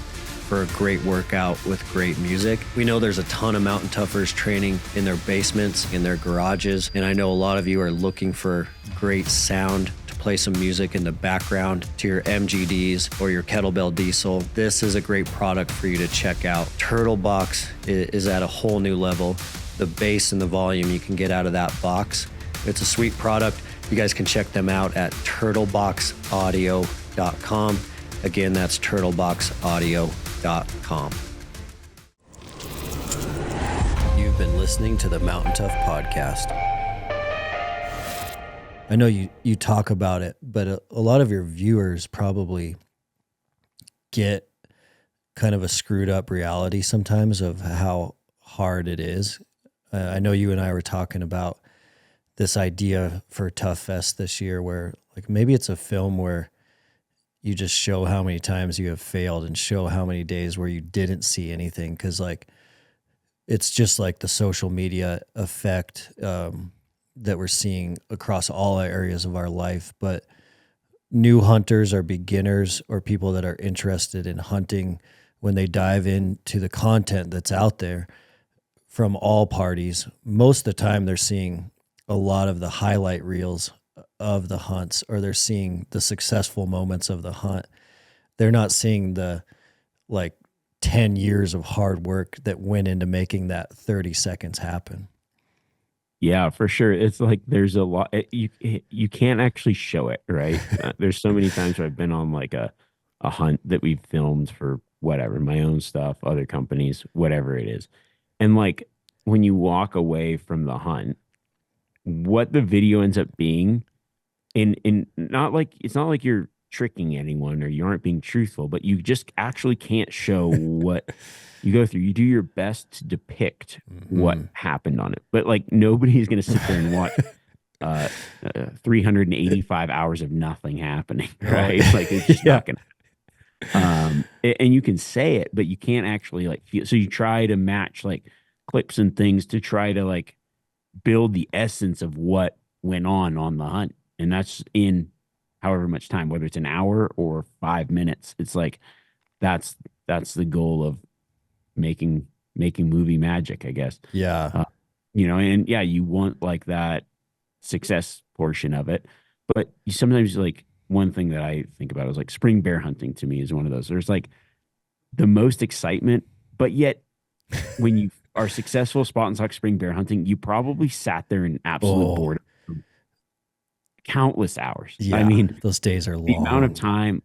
for a great workout with great music. We know there's a ton of Mountain Toughers training in their basements, in their garages, and I know a lot of you are looking for great sound to play some music in the background to your MGDs or your kettlebell diesel. This is a great product for you to check out. Turtle Box is at a whole new level. The bass and the volume you can get out of that box. It's a sweet product. You guys can check them out at turtleboxaudio.com. Again, that's turtleboxaudio.com. You've been listening to the Mountain Tough Podcast. I know you talk about it, but a lot of your viewers probably get kind of a screwed up reality sometimes of how hard it is. I know you and I were talking about this idea for Tough Fest this year where like maybe it's a film where you just show how many times you have failed and show how many days where you didn't see anything. Cause like, it's just like the social media effect that we're seeing across all areas of our life. But new hunters or beginners or people that are interested in hunting, when they dive into the content that's out there from all parties, most of the time they're seeing a lot of the highlight reels of the hunts, or they're seeing the successful moments of the hunt. They're not seeing the like 10 years of hard work that went into making that 30 seconds happen. Yeah, for sure. It's like there's a lot you can't actually show it, right? There's so many times where I've been on like a hunt that we've filmed for whatever, my own stuff, other companies, whatever it is. And like when you walk away from the hunt, what the video ends up being in not like it's not like you're tricking anyone or you aren't being truthful, but you just actually can't show what you go through. You do your best to depict what happened on it, but like nobody's going to sit there and watch 385 hours of nothing happening, right? Like it's just not going to. And you can say it, but you can't actually like feel. So you try to match like clips and things to try to like build the essence of what went on the hunt, and that's in however much time, whether it's an hour or 5 minutes. It's like that's the goal of making movie magic, I guess. Yeah. And yeah, you want like that success portion of it, but you sometimes like one thing that I think about is like spring bear hunting to me is one of those. There's like the most excitement, but yet when you are successful spot and stock spring bear hunting, you probably sat there in absolute boredom for countless hours. Yeah. I mean, those days are long. the amount of time,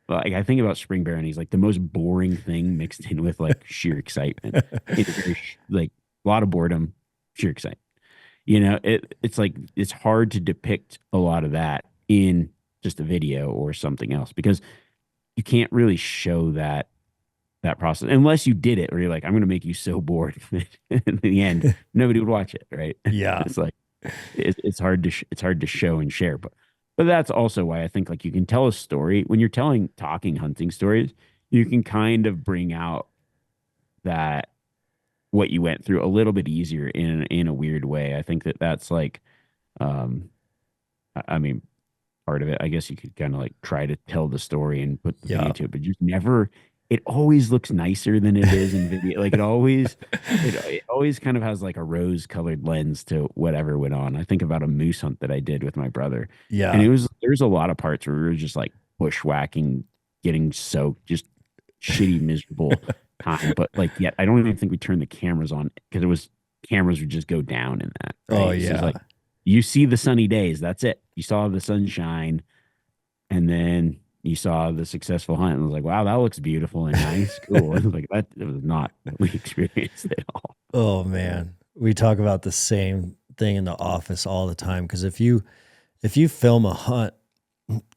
like I think about spring bear hunting is like the most boring thing mixed in with like sheer excitement. It's very, like a lot of boredom, sheer excitement. It's like it's hard to depict a lot of that in just a video or something else because you can't really show that process unless you did it or you're like, I'm going to make you so bored in the end, nobody would watch it. Right. Yeah. It's like, it's hard to show and share, but that's also why I think like you can tell a story when you're talking hunting stories, you can kind of bring out that what you went through a little bit easier in a weird way. I think that that's like, um, I mean, part of it. I guess you could kind of like try to tell the story and put the thing Yeah. into it, but just never. It always looks nicer than it is in video. Like it always kind of has like a rose-colored lens to whatever went on. I think about a moose hunt that I did with my brother, and Yeah. there's a lot of parts where we were just like bushwhacking, getting soaked, just shitty, miserable time. But like, yet I don't even think we turned the cameras on because it was cameras would just go down in that, Oh right? It's just yeah. like you see the sunny days. That's it. You saw the sunshine, and then you saw the successful hunt, and was like, wow, that looks beautiful and nice, cool. And like that it was not what we experienced at all. Oh man. We talk about the same thing in the office all the time because if you film a hunt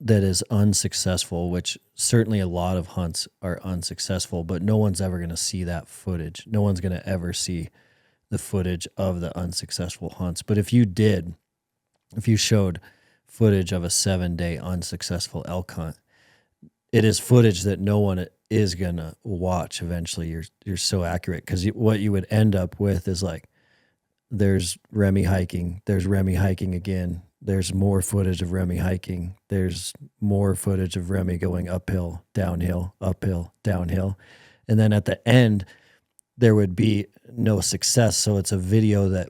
that is unsuccessful, which certainly a lot of hunts are unsuccessful, but no one's ever going to see that footage. No one's going to ever see the footage of the unsuccessful hunts. But if you showed footage of a 7-day unsuccessful elk hunt, it is footage that no one is going to watch eventually. You're so accurate because what you would end up with is like, there's Remi hiking, there's Remi hiking again, there's more footage of Remi hiking, there's more footage of Remi going uphill, downhill, uphill, downhill. And then at the end, there would be no success. So it's a video that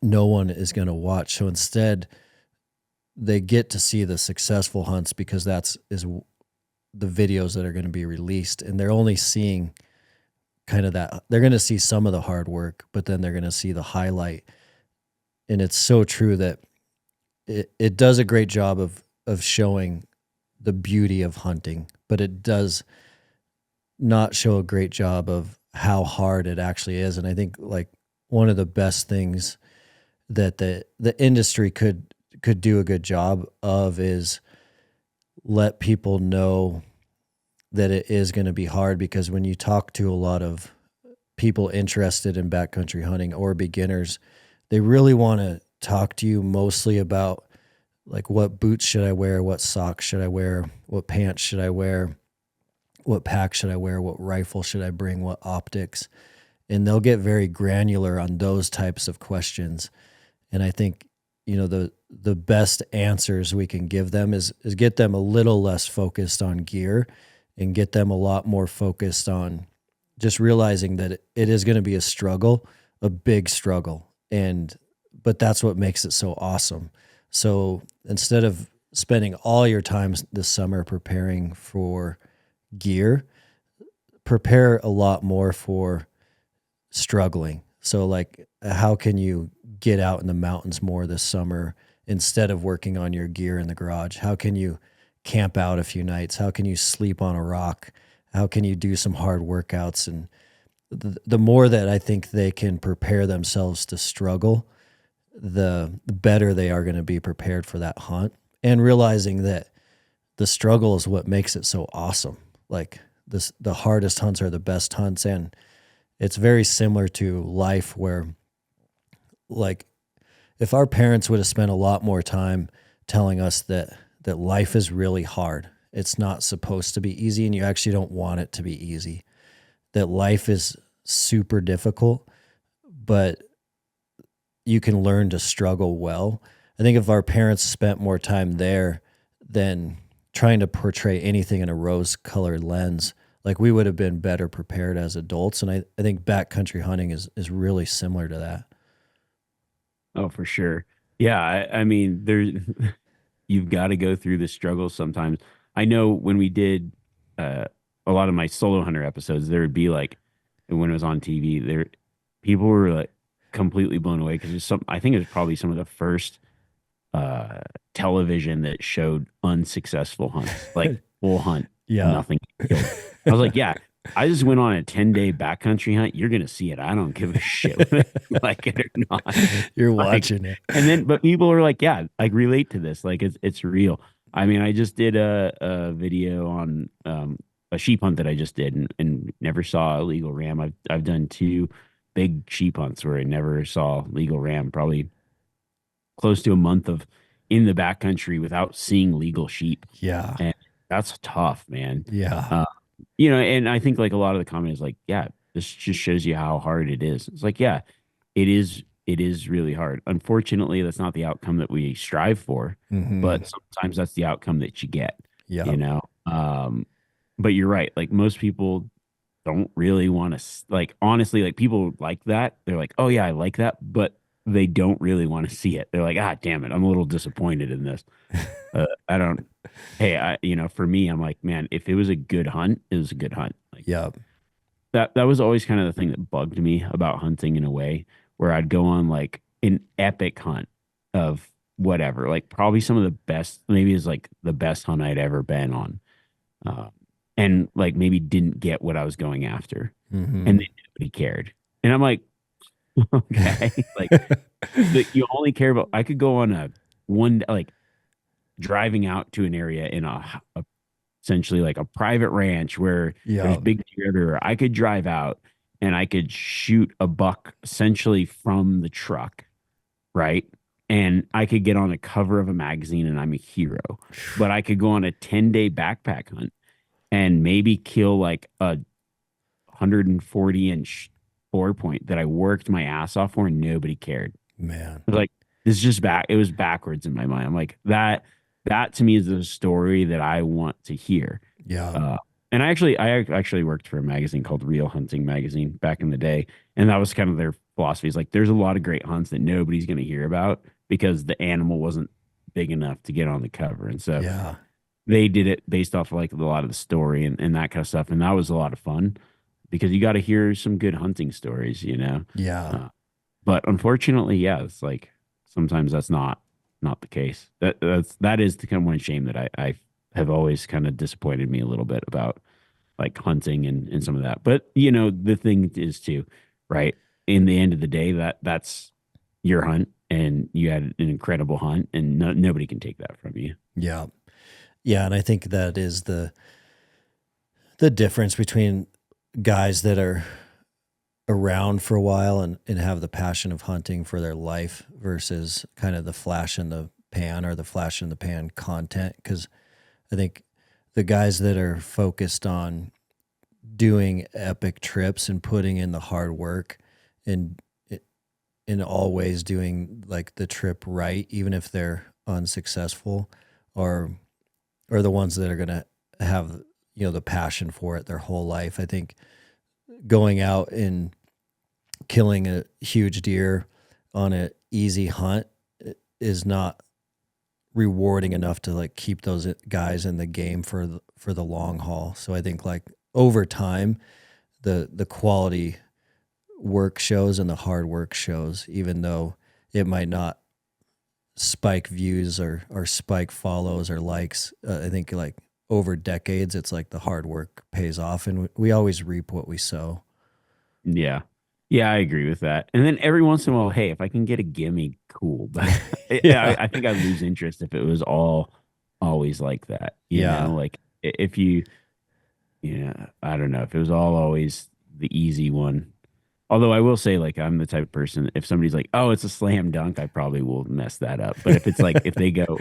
no one is going to watch. So instead, they get to see the successful hunts because is the videos that are going to be released. And they're only seeing kind of that. They're going to see some of the hard work, but then they're going to see the highlight. And it's so true that it does a great job of showing the beauty of hunting, but it does not show a great job of how hard it actually is. And I think like one of the best things that the industry could do a good job of is let people know that it is going to be hard, because when you talk to a lot of people interested in backcountry hunting or beginners, they really want to talk to you mostly about like, what boots should I wear? What socks should I wear? What pants should I wear? What pack should I wear? What rifle should I bring? What optics? And they'll get very granular on those types of questions. And I think, the best answers we can give them is get them a little less focused on gear and get them a lot more focused on just realizing that it is going to be a struggle, a big struggle. But that's what makes it so awesome. So instead of spending all your time this summer preparing for gear, prepare a lot more for struggling. So like, how can you get out in the mountains more this summer instead of working on your gear in the garage? How can you camp out a few nights? How can you sleep on a rock? How can you do some hard workouts? And the more that I think they can prepare themselves to struggle, the better they are going to be prepared for that hunt, and realizing that the struggle is what makes it so awesome. Like the hardest hunts are the best hunts. And it's very similar to life, where like, if our parents would have spent a lot more time telling us that life is really hard, it's not supposed to be easy, and you actually don't want it to be easy, that life is super difficult, but you can learn to struggle well. I think if our parents spent more time there than trying to portray anything in a rose-colored lens, like, we would have been better prepared as adults. And I think backcountry hunting is really similar to that. Oh, for sure. Yeah, I mean, there's you've got to go through the struggles sometimes. I know when we did uh, a lot of my solo hunter episodes, there would be like, when it was on TV, people were like completely blown away because I think it was probably some of the first uh, television that showed unsuccessful hunts, like full hunt, Yeah. nothing killed. I was like, yeah, I just went on a 10-day backcountry hunt. You're gonna see it. I don't give a shit whether you like it or not. You're Like, watching it. and then, but people are like, yeah, I relate to this. Like, it's real. I mean, I just did a video on a sheep hunt that I just did, and never saw a legal ram. I've done two big sheep hunts where I never saw legal ram. Probably close to a month of in the backcountry without seeing legal sheep, Yeah. and that's tough, man. Yeah. Uh, And I think like a lot of the comment is like, yeah, this just shows you how hard it is. It's like, yeah, it is really hard. Unfortunately, that's not the outcome that we strive for, Mm-hmm. but sometimes that's the outcome that you get, Yeah. you know. But you're right. Like most people don't really want to like honestly, like people like that. They're like, "Oh yeah, I like that," but they don't really want to see it. They're like, "Ah, damn it. I'm a little disappointed in this." I don't Hey, for me, I'm like, man, if it was a good hunt, it was a good hunt. Like Yeah. that was always kind of the thing that bugged me about hunting in a way where I'd go on like an epic hunt of whatever, like probably some of the best, maybe it's like the best hunt I'd ever been on. Uh, and like maybe didn't get what I was going after and Mm-hmm. then nobody cared. And I'm like, okay, like you only care about, I could go on a one, like driving out to an area in a essentially like a private ranch where there's Yeah. big deer everywhere. I could drive out and I could shoot a buck essentially from the truck, right? And I could get on a cover of a magazine and I'm a hero. But I could go on a 10-day backpack hunt and maybe kill like a 140-inch 4 point that I worked my ass off for and nobody cared. Man. It was like it's just it was backwards in my mind. I'm like that to me is the story that I want to hear. Yeah. Uh, and I actually worked for a magazine called Real Hunting Magazine back in the day, and that was kind of their philosophy. Is like there's a lot of great hunts that nobody's going to hear about because the animal wasn't big enough to get on the cover, and so Yeah. they did it based off of like a lot of the story and that kind of stuff, and that was a lot of fun because you got to hear some good hunting stories. Yeah. But unfortunately, yeah, it's like sometimes that's not the case. That is the kind of one shame that I have always kind of disappointed me a little bit about like hunting and some of that. But the thing is too, right? In the end of the day, that's your hunt, and you had an incredible hunt, and nobody can take that from you. Yeah. Yeah. And I think that is the difference between guys that are around for a while and have the passion of hunting for their life versus kind of the flash in the pan or the flash in the pan content. Because I think the guys that are focused on doing epic trips and putting in the hard work and in always doing like the trip right, even if they're unsuccessful, are the ones that are going to have the passion for it their whole life. I think going out and killing a huge deer on an easy hunt is not rewarding enough to like keep those guys in the game for the long haul. So I think like over time, the quality work shows and the hard work shows, even though it might not spike views or spike follows or likes. I think like over decades, it's like the hard work pays off, and we always reap what we sow. Yeah. Yeah, I agree with that. And then every once in a while, hey, if I can get a gimme, cool. But Yeah. I think I'd lose interest if it was all always like that. Yeah. Like if I don't know, if it was all always the easy one. Although I will say, like, I'm the type of person, if somebody's like, oh, it's a slam dunk, I probably will mess that up. But if it's like, if they go,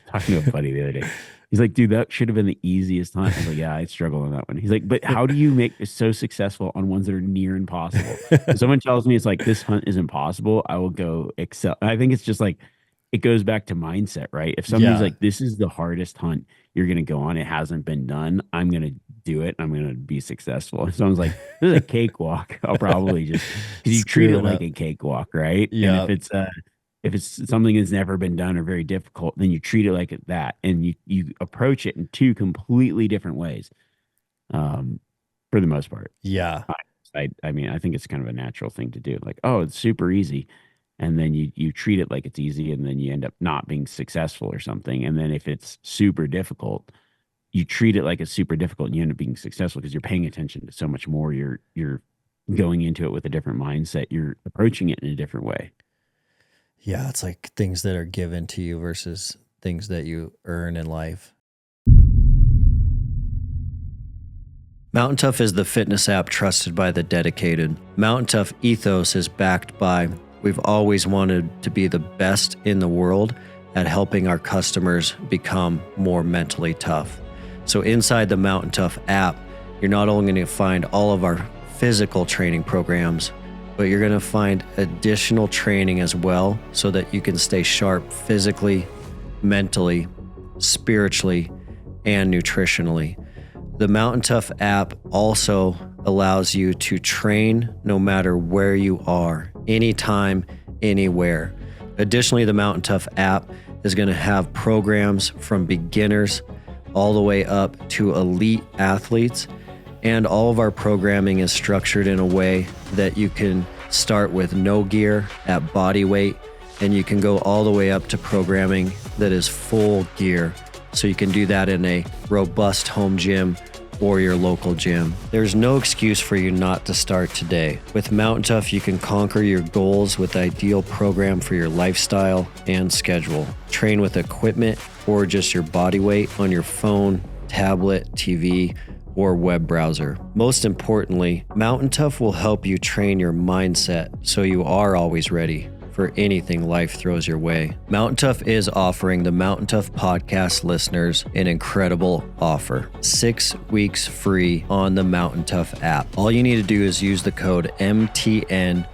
talking to a buddy the other day, he's like, dude, that should have been the easiest hunt. I was like, yeah, I struggle on that one. He's like, but how do you make it so successful on ones that are near impossible? If someone tells me it's like, this hunt is impossible, I will go excel. I think it's just like, it goes back to mindset, right? If somebody's Yeah. like, this is the hardest hunt you're going to go on, it hasn't been done, I'm going to do it. I'm going to be successful. If someone's like, this is a cakewalk, I'll probably just, because you treat Screw it it like up. a cakewalk, right? And Yeah. if it's something that's never been done or very difficult, then you treat it like that, and you approach it in two completely different ways, um, for the most part. Yeah. I mean, I think it's kind of a natural thing to do. Like, oh, it's super easy. And then you treat it like it's easy, and then you end up not being successful or something. And then if it's super difficult, you treat it like it's super difficult and you end up being successful because you're paying attention to so much more. You're going into it with a different mindset. You're approaching it in a different way. Yeah. It's like things that are given to you versus things that you earn in life. Mountain Tough is the fitness app trusted by the dedicated. Mountain Tough ethos is backed by, we've always wanted to be the best in the world at helping our customers become more mentally tough. So inside the Mountain Tough app, You're not only going to find all of our physical training programs, but you're going to find additional training as well so that you can stay sharp physically, mentally, spiritually, and nutritionally. The Mountain Tough app also allows you to train no matter where you are, anytime, anywhere. Additionally, the Mountain Tough app is going to have programs from beginners all the way up to elite athletes. And all of our programming is structured in a way that you can start with no gear at body weight, and you can go all the way up to programming that is full gear. So you can do that in a robust home gym or your local gym. There's no excuse for you not to start today. With Mountain Tough, you can conquer your goals with the ideal program for your lifestyle and schedule. Train with equipment or just your body weight on your phone, tablet, TV, or web browser. Most importantly, Mountain Tough will help you train your mindset so you are always ready for anything life throws your way. Mountain Tough is offering the Mountain Tough podcast listeners an incredible offer. 6 weeks free on the Mountain Tough app. All you need to do is use the code MTNTOUGH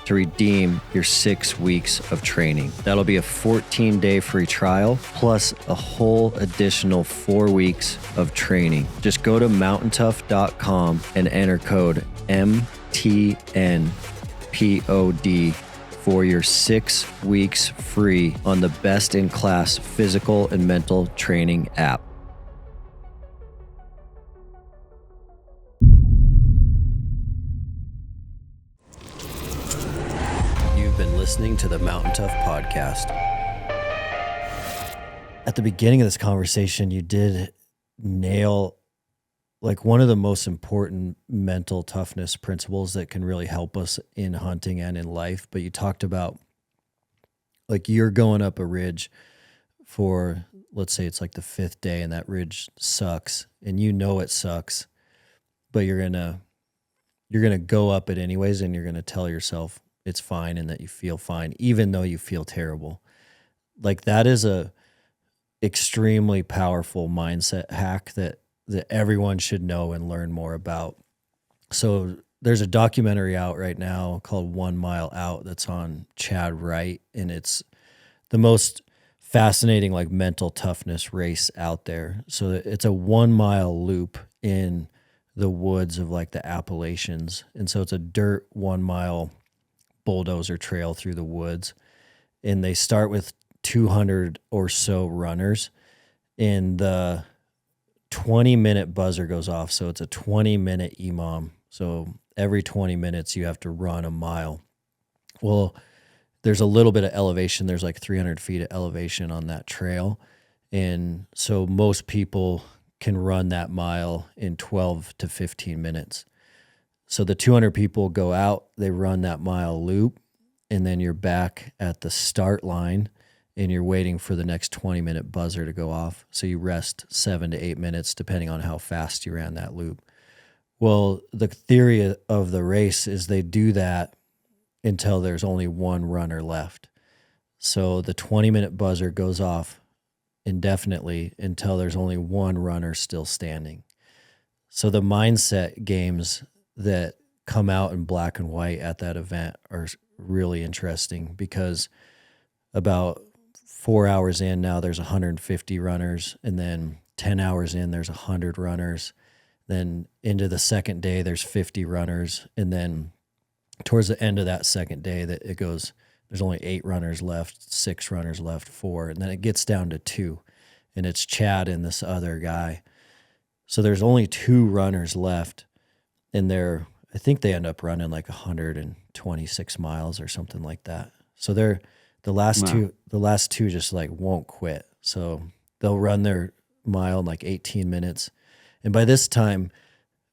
to redeem your 6 weeks of training. That'll be a 14-day free trial plus a whole additional 4 weeks of training. Just go to mountaintough.com and enter code MTNPOD for your 6 weeks free on the best-in-class physical and mental training app. You've been listening to the Mountain Tough podcast. At the beginning of this conversation, you did nail like one of the most important mental toughness principles that can really help us in hunting and in life. But you talked about like you're going up a ridge for, let's say it's like the 5th day and that ridge sucks and you know it sucks, but you're going to go up it anyways. And you're going to tell yourself it's fine and that you feel fine, even though you feel terrible. Like that is a extremely powerful mindset hack that everyone should know and learn more about. So there's a documentary out right now called 1 Mile Out that's on Chad Wright, and it's the most fascinating like mental toughness race out there. So it's a 1 mile loop in the woods of like the Appalachians. And so it's a dirt 1 mile bulldozer trail through the woods. And they start with 200 or so runners, and the 20-minute buzzer goes off. So it's a 20-minute EMOM. So every 20 minutes you have to run a mile. Well, there's a little bit of elevation. There's like 300 feet of elevation on that trail. And so most people can run that mile in 12 to 15 minutes. So the 200 people go out, they run that mile loop, and then you're back at the start line and you're waiting for the next 20-minute buzzer to go off. So you rest 7 to 8 minutes, depending on how fast you ran that loop. Well, the theory of the race is they do that until there's only one runner left. So the 20-minute buzzer goes off indefinitely until there's only one runner still standing. So the mindset games that come out in black and white at that event are really interesting, because about 4 hours in now there's 150 runners, and then 10 hours in there's 100 runners. Then into the second day there's 50 runners, and then towards the end of that second day that it goes, there's only 8 runners left, 6 runners left, 4, and then it gets down to 2, and it's Chad and this other guy. So there's only 2 runners left, and I think they end up running like 126 miles or something like that. So the last two just like won't quit. So they'll run their mile in like 18 minutes. And by this time,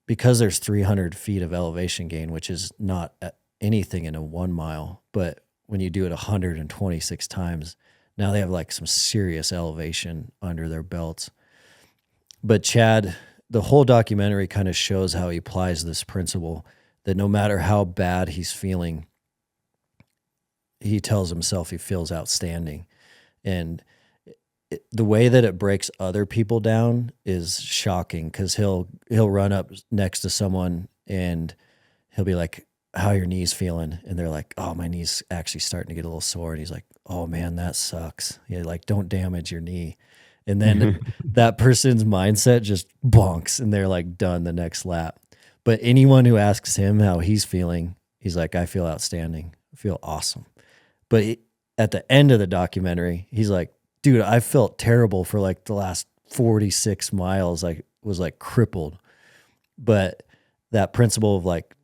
because there's 300 feet of elevation gain, which is not anything in a 1 mile, but when you do it 126 times, now they have like some serious elevation under their belts. But Chad, the whole documentary kind of shows how he applies this principle that no matter how bad he's feeling, he tells himself he feels outstanding. And the way that it breaks other people down is shocking, because he'll run up next to someone and he'll be like, "How are your knees feeling?" And they're like, "Oh, my knee's actually starting to get a little sore." And he's like, "Oh man, that sucks." Yeah, like, don't damage your knee. And then that person's mindset just bonks and they're like done the next lap. But anyone who asks him how he's feeling, he's like, "I feel outstanding. I feel awesome." But at the end of the documentary, he's like, "Dude, I felt terrible for like the last 46 miles. I was like crippled." But that principle of like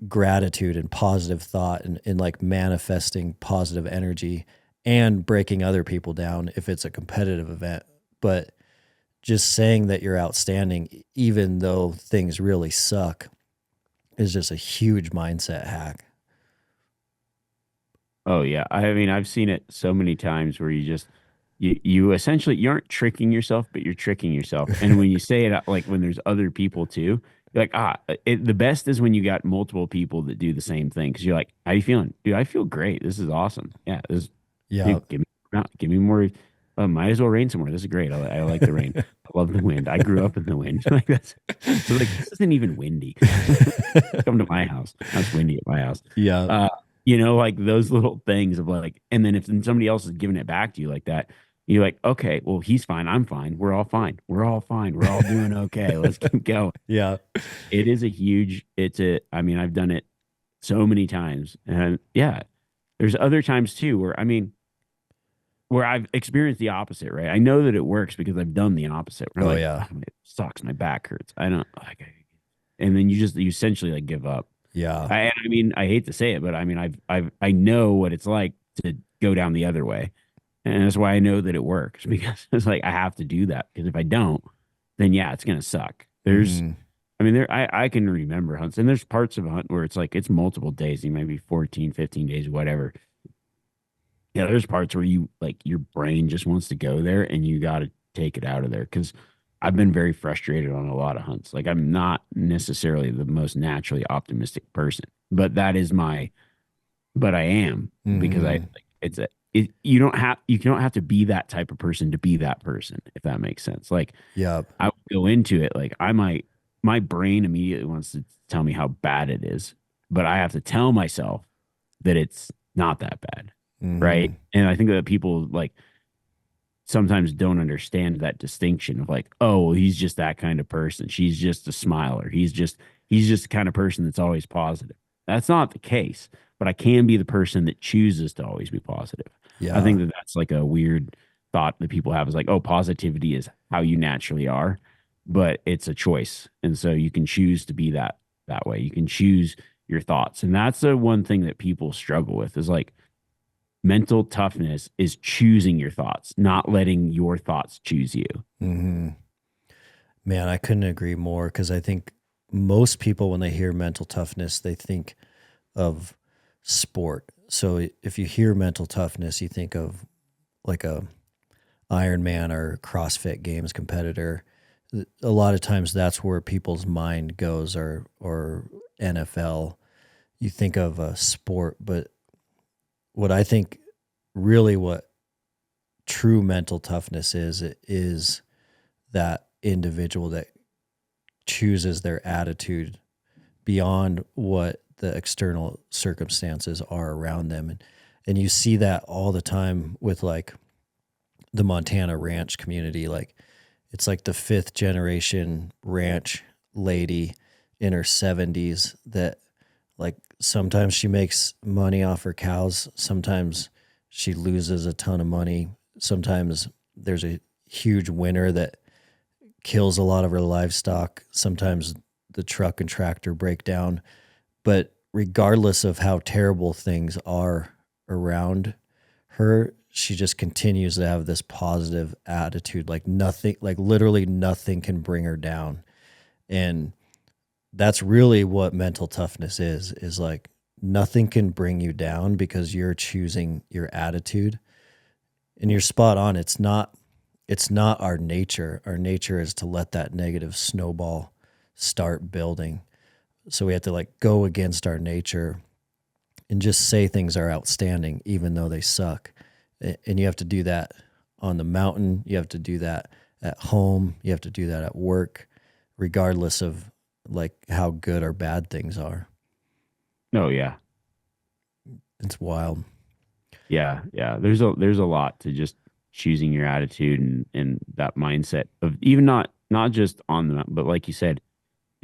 gratitude and positive thought and like manifesting positive energy and breaking other people down if it's a competitive event, but just saying that you're outstanding, even though things really suck, is just a huge mindset hack. Oh yeah. I mean, I've seen it so many times where you essentially you aren't tricking yourself, but you're tricking yourself. And when you say it like when there's other people too, you're like, the best is when you got multiple people that do the same thing. Cause you're like, how you feeling? Dude, I feel great. This is awesome. Yeah. Yeah. Dude, give me more. Might as well rain some more. This is great. I like the rain. I love the wind. I grew up in the wind. Like that's like this isn't even windy. Come to my house. That's windy at my house. Yeah. Uh, like those little things of like, and then if somebody else is giving it back to you like that, you're like, okay, well, he's fine. I'm fine. We're all fine. We're all fine. We're all doing okay. Let's keep going. Yeah. It is I mean, I've done it so many times. And yeah, there's other times too where I've experienced the opposite, right? I know that it works because I've done the opposite. Where Oh like, yeah. it sucks. My back hurts. I don't like, and then you essentially like give up. Yeah. I mean, I hate to say it, but I mean, I know what it's like to go down the other way, and that's why I know that it works because it's like I have to do that because if I don't, then yeah, it's gonna suck. Hmm. I mean, I can remember hunts, and there's parts of a hunt where it's like it's multiple days, you maybe 14, 15 days, whatever. Yeah, there's parts where you like your brain just wants to go there, and you got to take it out of there because I've been very frustrated on a lot of hunts. Like I'm not necessarily the most naturally optimistic person, but but I am because I Hmm. like you don't have to be that type of person to be that person, if that makes sense. Like Yeah. I would go into it like my brain immediately wants to tell me how bad it is, but I have to tell myself that it's not that bad, right? Hmm. And I think that people like sometimes don't understand that distinction of like, oh, well, he's just that kind of person. She's just a smiler. He's just the kind of person that's always positive. That's not the case, but I can be the person that chooses to always be positive. I Yeah. think that that's like a weird thought that people have is like, oh, positivity is how you naturally are, but it's a choice. And so you can choose to be that way. You can choose your thoughts. And that's the one thing that people struggle with is like mental toughness is choosing your thoughts, not letting your thoughts choose you. Hmm. Man, I couldn't agree more, because I think most people, when they hear mental toughness, they think of sport. So if you hear mental toughness, you think of like a Ironman or CrossFit Games competitor. A lot of times that's where people's mind goes, or NFL. You think of a sport, but what I think really what true mental toughness is that individual that chooses their attitude beyond what the external circumstances are around them. And you see that all the time with like the Montana ranch community. Like it's like the fifth generation ranch lady in her 70s that like sometimes she makes money off her cows, sometimes she loses a ton of money, sometimes there's a huge winter that kills a lot of her livestock, sometimes the truck and tractor break down. But regardless of how terrible things are around her, she just continues to have this positive attitude. Like nothing, like literally nothing can bring her down. And that's really what mental toughness is like nothing can bring you down because you're choosing your attitude. And you're spot on. It's not our nature. Our nature is to let that negative snowball start building. So we have to like go against our nature and just say things are outstanding, even though they suck. And you have to do that on the mountain. You have to do that at home. You have to do that at work, regardless of like how good or bad things are. Oh yeah. It's wild. Yeah. Yeah. There's a lot to just choosing your attitude and that mindset of even not just on the mountain, but like you said,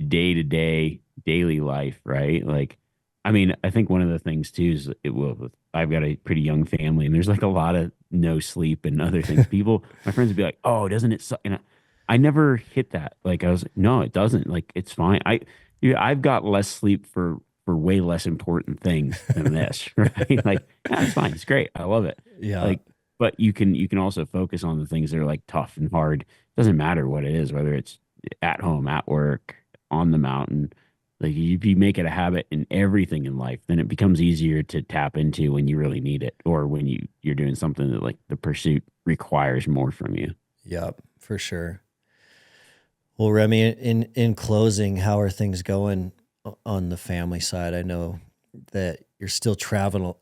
day to day, daily life, right? Like, I mean, I think one of the things too is it will, I've got a pretty young family and there's like a lot of no sleep and other things. People, my friends would be like, oh, doesn't it suck? And I never hit that. Like, I was like, no, it doesn't. Like, it's fine. Yeah, I've got less sleep for way less important things than this, right? Like, yeah, it's fine. It's great. I love it. Yeah. Like, but you can also focus on the things that are like tough and hard. Doesn't matter what it is, whether it's at home, at work, on the mountain. Like if you make it a habit in everything in life, then it becomes easier to tap into when you really need it, or when you're doing something that like the pursuit requires more from you. Yep, for sure. Well, Remi, in closing, how are things going on the family side? I know that you're still traveling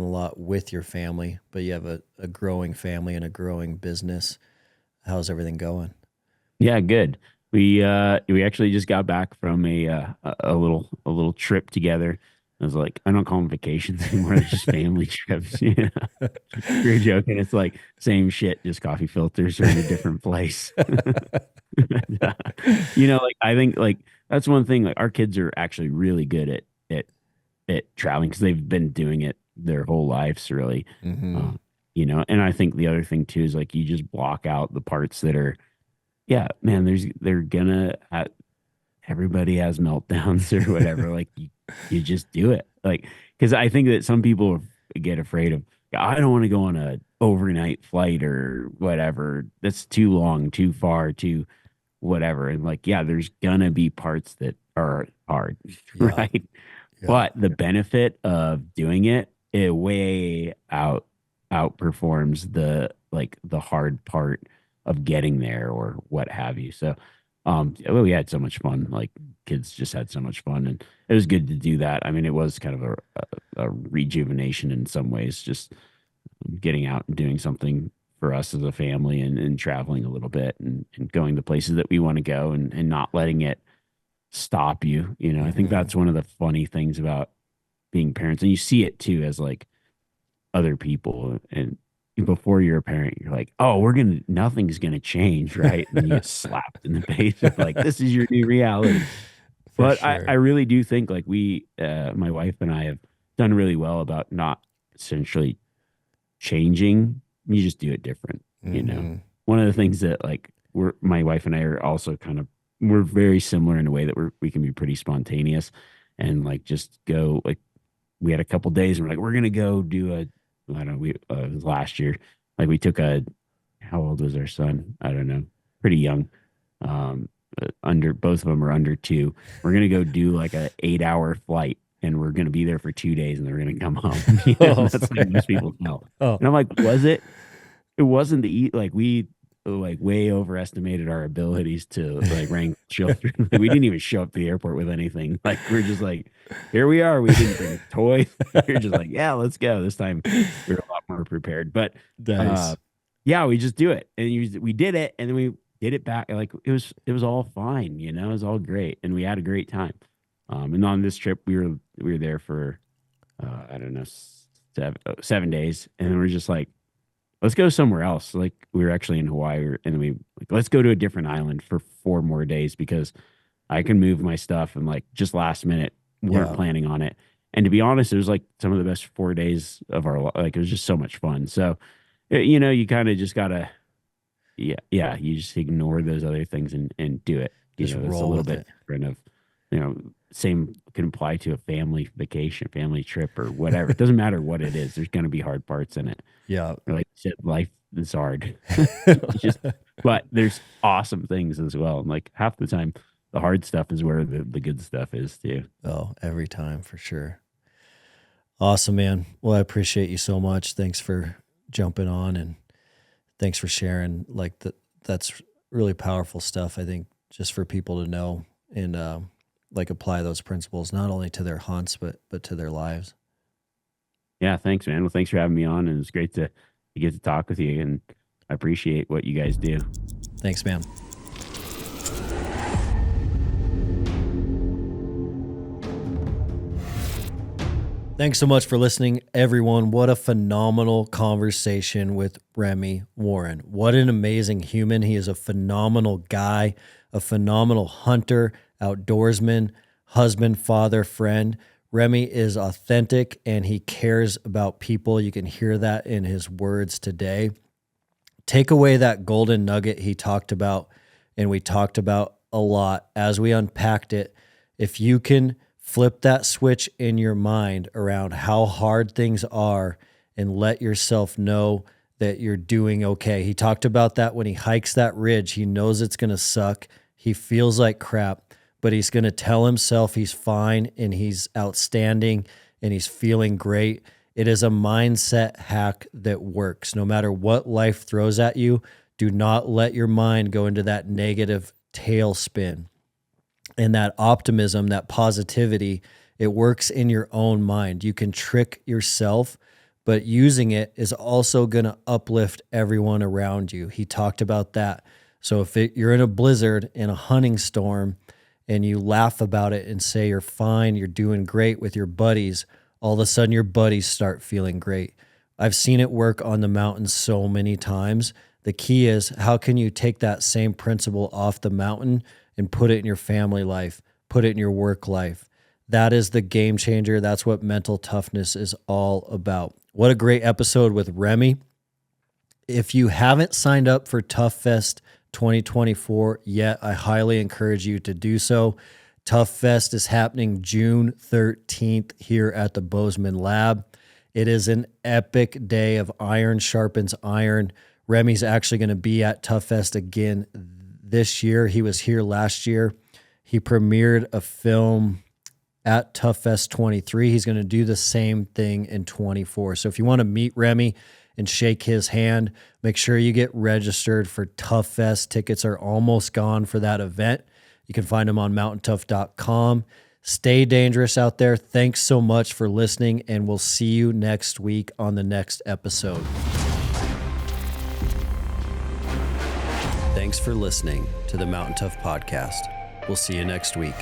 a lot with your family, but you have a growing family and a growing business. How's everything going? Yeah, good. We actually just got back from a little trip together. I was like, I don't call them vacations anymore. They're just family trips. Yeah. We were joking. It's like same shit, just coffee filters are in a different place. Like I think like that's one thing. Like our kids are actually really good at traveling because they've been doing it their whole lives, really. Mm-hmm. And I think the other thing too is like you just block out the parts that are, yeah, man. They're gonna everybody has meltdowns or whatever. Like you just do it, like because I think that some people get afraid of. I don't want to go on a overnight flight or whatever. That's too long, too far, too whatever. And like, yeah, there's gonna be parts that are hard, Yeah. right? Yeah. But the benefit of doing it way outperforms the hard part of getting there or what have you. So, well, we had so much fun. Like kids just had so much fun, and it was good to do that. I mean, it was kind of a rejuvenation in some ways, just getting out and doing something for us as a family and traveling a little bit and going to places that we want to go and not letting it stop you. I think Mm-hmm. that's one of the funny things about being parents. And you see it too as like other people. And before you're a parent, you're like, oh, nothing's gonna change, right? And then you get slapped in the face with like, this is your new reality. For But I sure. really do think like my wife and I have done really well about not essentially changing. You just do it different. Mm-hmm. One of the things that like my wife and I are also we're very similar in a way that we can be pretty spontaneous and like just go like we had a couple days and we're like we're gonna go do I don't know, it was last year, like we took how old was our son? I don't know, pretty young, under both of them are under 2. We're gonna go do like a 8-hour flight and we're gonna be there for 2 days and then we're gonna come home. Oh, That's like most people know. oh, And I'm like, was it? It wasn't the eat like we like way overestimated our abilities to like wrangle children. Like, we didn't even show up to the airport with anything. Like we're just like, here we are. We didn't bring a toy. We're just like, yeah, let's go. This time we were a lot more prepared. But uh nice. yeah, we just do it. And we did it and then we did it back. Like it was all fine, it was all great. And we had a great time. And on this trip we were there for I don't know, 7 days. And then we're just like, let's go somewhere else. Like we were actually in Hawaii, and we like let's go to a different island for 4 more days because I can move my stuff and like just last minute weren't Yeah. planning on it. And to be honest, it was like some of the best 4 days of our life. Like it was just so much fun. So, you kind of just gotta, yeah, you just ignore those other things and do it. Just It's a roll little with bit it. different of, same can apply to a family vacation, family trip, or whatever. It doesn't matter what it is. There's going to be hard parts in it. Yeah. Or like you said, life is hard. Just, but there's awesome things as well. And like half the time, the hard stuff is where the good stuff is too. Oh, every time for sure. Awesome, man. Well, I appreciate you so much. Thanks for jumping on and thanks for sharing. Like that's really powerful stuff. I think just for people to know and like apply those principles not only to their hunts but to their lives. Yeah, thanks, man. Well, thanks for having me on, and it's great to get to talk with you. And I appreciate what you guys do. Thanks, man. Thanks so much for listening, everyone. What a phenomenal conversation with Remi Warren. What an amazing human. He is a phenomenal guy, a phenomenal hunter, outdoorsman, husband, father, friend. Remi is authentic and he cares about people. You can hear that in his words today. Take away that golden nugget he talked about, and we talked about a lot as we unpacked it. If you can flip that switch in your mind around how hard things are and let yourself know that you're doing okay. He talked about that when he hikes that ridge. He knows it's going to suck. He feels like crap, but he's going to tell himself he's fine and he's outstanding and he's feeling great. It is a mindset hack that works. No matter what life throws at you, do not let your mind go into that negative tailspin. And that optimism, that positivity, it works in your own mind. You can trick yourself, but using it is also going to uplift everyone around you. He talked about that. So if you're in a blizzard, in a hunting storm, and you laugh about it and say you're fine, you're doing great with your buddies, all of a sudden your buddies start feeling great. I've seen it work on the mountain so many times. The key is, how can you take that same principle off the mountain and put it in your family life, put it in your work life? That is the game changer. That's what mental toughness is all about. What a great episode with Remi. If you haven't signed up for Tough Fest 2024 yet, I highly encourage you to do so. Tough Fest is happening June 13th here at the Bozeman Lab. It is an epic day of iron sharpens iron. Remi's actually going to be at Tough Fest again this year. He was here last year. He premiered a film at Tough Fest 23. He's going to do the same thing in 24. So if you want to meet Remi and shake his hand, make sure you get registered for Tough Fest. Tickets are almost gone for that event. You can find them on MTNTOUGH.com. Stay dangerous out there. Thanks so much for listening, and we'll see you next week on the next episode. Thanks for listening to the Mountain Tough Podcast. We'll see you next week.